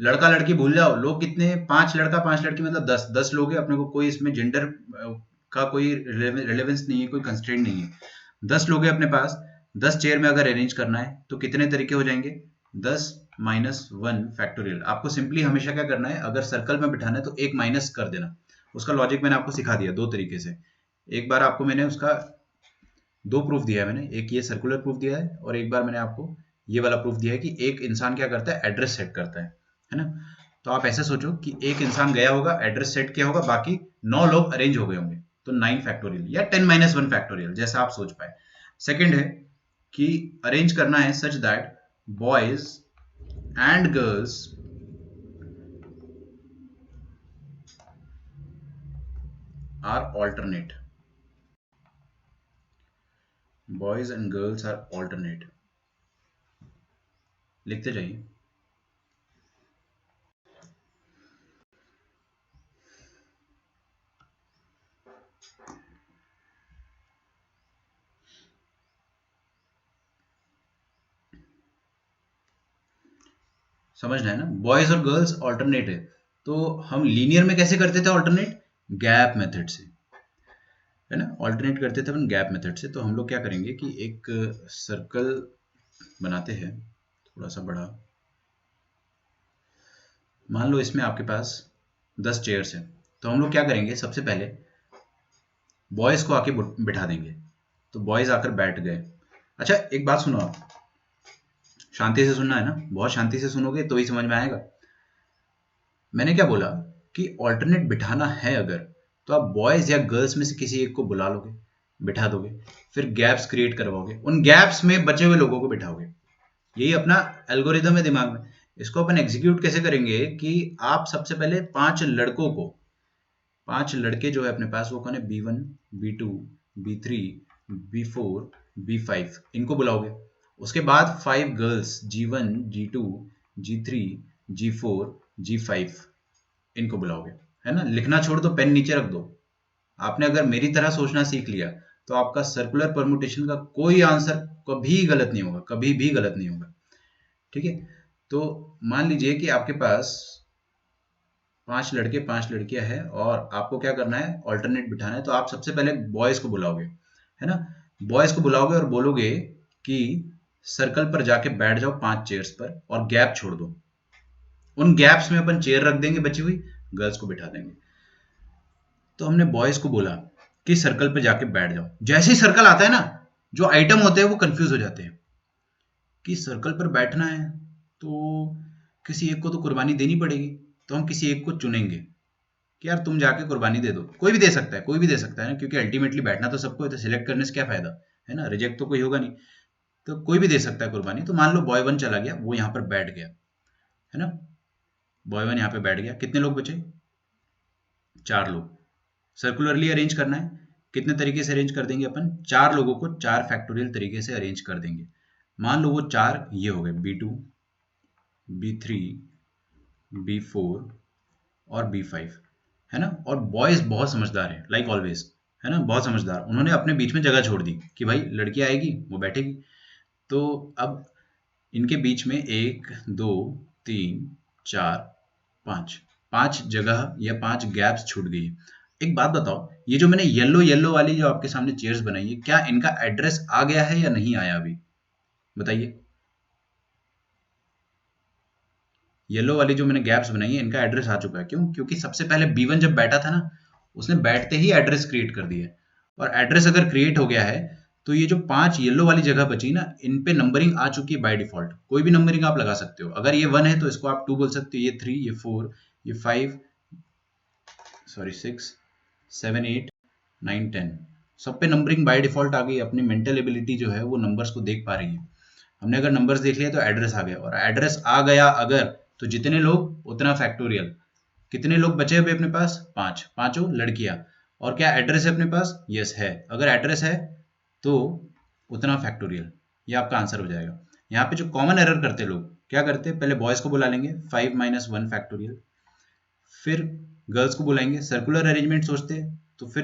लड़का लड़की भूल जाओ, लोग कितने, 5 लड़का 5 लड़की मतलब 10 लोग हैं। अपने को कोई इसमें जेंडर का कोई रिलेवेंस नहीं है, कोई कंस्ट्रेंट नहीं है। 10 लोग हैं अपने पास। 10 चेयर में अगर अरेंज करना है तो कितने तरीके हो जाएंगे, 10-1 फैक्टोरियल। आपको सिंपली हमेशा क्या करना है, अगर सर्कल में बिठाना है तो एक माइनस कर देना। उसका लॉजिक मैंने आपको सिखा दिया 2 तरीके से। एक बार आपको मैंने उसका 2 प्रूफ दिया है मैंने, एक ये सर्कुलर प्रूफ दिया है और एक बार मैंने आपको ये वाला प्रूफ दिया है कि एक इंसान क्या करता है, एड्रेस सेट करता है ना। तो आप ऐसे सोचो कि एक इंसान गया होगा, एड्रेस सेट किया होगा, बाकी 9 लोग अरेंज हो गए होंगे, तो 9 फैक्टोरियल या 10-1 फैक्टोरियल, जैसा आप सोच पाए। सेकंड है कि अरेंज करना है such that boys and girls are alternate, boys and girls are alternate. लिखते जाइए। समझना है ना, बॉयज और गर्ल्स ऑल्टरनेट है, तो हम लीनियर में कैसे करते थे ऑल्टरनेट, गैप मेथड से, है ना। ऑल्टरनेट करते थे अपन गैप मेथड से। तो हम लोग क्या करेंगे कि एक सर्कल बनाते हैं थोड़ा सा बड़ा। मान लो इसमें आपके पास 10 चेयर्स हैं, तो हम लोग क्या करेंगे, सबसे पहले बॉयज को आके बिठा देंगे, तो बॉयज आकर बैठ गए। अच्छा एक बात सुनो, आप शांति से सुनना है ना, बहुत शांति से सुनोगे तो ही समझ में आएगा। मैंने क्या बोला कि ऑल्टरनेट बिठाना है अगर, तो आप बॉयज या गर्ल्स में से किसी एक को बुला लोगे, बिठा दोगे, फिर गैप्स क्रिएट करवाओगे, उन गैप्स में बचे हुए लोगों को बिठाओगे। यही अपना एल्गोरिदम है दिमाग में। इसको अपन एग्जीक्यूट कैसे करेंगे कि आप सबसे पहले 5 लड़कों को, 5 लड़के जो है अपने पास, वो कौन है, B1, B2, B3, B4, B5, इनको बुलाओगे। उसके बाद 5 girls, G1, G2, G3, G4, G5, इनको बुलाओगे, है ना। लिखना छोड़ दो, पेन नीचे रख दो। आपने अगर मेरी तरह सोचना सीख लिया तो आपका सर्कुलर परमुटेशन का कोई आंसर कभी गलत नहीं होगा, कभी भी गलत नहीं होगा। ठीक है, तो मान लीजिए कि आपके पास 5 लड़के 5 लड़कियां हैं और आपको क्या करना है, ऑल्टरनेट बिठाना है। तो आप सबसे पहले बॉयज को बुलाओगे, है ना। बॉयज को बुलाओगे और बोलोगे कि सर्कल पर जाके बैठ जाओ 5 चेयर्स पर और गैप छोड़ दो। उन गैप्स में अपन चेयर रख देंगे, बची हुई गर्ल्स को बिठा देंगे। तो हमने बॉयज को बोला कि सर्कल पे जाके बैठ जाओ। जैसे ही सर्कल आता है ना, जो आइटम होते हैं वो कंफ्यूज हो जाते हैं कि सर्कल पर बैठना है तो किसी एक को तो कुर्बानी देनी पड़ेगी। तो हम किसी एक को चुनेंगे कि यार तुम जाके कुर्बानी दे दो। कोई भी दे सकता है, कोई भी दे सकता है ना, क्योंकि अल्टीमेटली बैठना तो सबको है, तो सिलेक्ट करने से क्या फायदा, है ना। रिजेक्ट तो कोई होगा नहीं, तो कोई भी दे सकता है कुर्बानी। तो मान लो बॉय 1 चला गया, वो यहाँ पर बैठ गया, है ना। बॉय 1 यहाँ पे बैठ गया, कितने लोग बचे, 4 लोग। सर्कुलरली अरेंज करना है, कितने तरीके से अरेंज कर देंगे अपन, 4 लोगों को 4 फैक्टोरियल तरीके से अरेंज कर देंगे। मान लो वो 4 ये हो गए, B2, B3, B4 और B5, है ना। और बॉयज बहुत समझदार है, लाइक ऑलवेज, है ना, बहुत समझदार। उन्होंने अपने बीच में जगह छोड़ दी कि भाई लड़की आएगी वो बैठेगी। तो अब इनके बीच में 1 2 3 4 5 5 जगह या 5 गैप्स छूट गई। एक बात बताओ, ये जो मैंने येलो येलो वाली जो आपके सामने चेयर्स बनाई है, क्या इनका एड्रेस आ गया है या नहीं आया अभी, बताइए। येलो वाली जो मैंने गैप्स बनाई है, इनका एड्रेस आ चुका है। क्यों? क्योंकि सबसे पहले B1 जब बैठा था ना, उसने बैठते ही एड्रेस क्रिएट कर दिया है। और एड्रेस अगर क्रिएट हो गया है तो ये जो 5 येलो वाली जगह बची ना, इन पे नंबरिंग आ चुकी है बाय डिफॉल्ट। कोई भी नंबरिंग आप लगा सकते हो। अगर ये 1 है तो इसको आप 2 बोल सकते हो, ये 3, ये 4, ये 5, सॉरी 6, 7, 8, 9, 10, सब पे नंबरिंग बाय डिफॉल्ट आ गई। अपनी मेंटल एबिलिटी जो है वो नंबर्स को देख पा रही है। हमने अगर नंबर्स देख लिया तो एड्रेस आ गया, और एड्रेस आ गया अगर, तो जितने लोग उतना फैक्टोरियल। कितने लोग बचे अभी अपने पास, 5, पांचों लड़कियां। और क्या एड्रेस है अपने पास, यस है। अगर एड्रेस है तो उतना फैक्टोरियल, ये आपका आंसर हो जाएगा। यहाँ पे जो कॉमन एरर करते लोग क्या करते हैं, पहले बॉयज को बुला लेंगे, 5 - 1 फैक्टोरियल, फिर गर्ल्स को बुलाएंगे, सर्कुलर अरेंजमेंट सोचते, तो फिर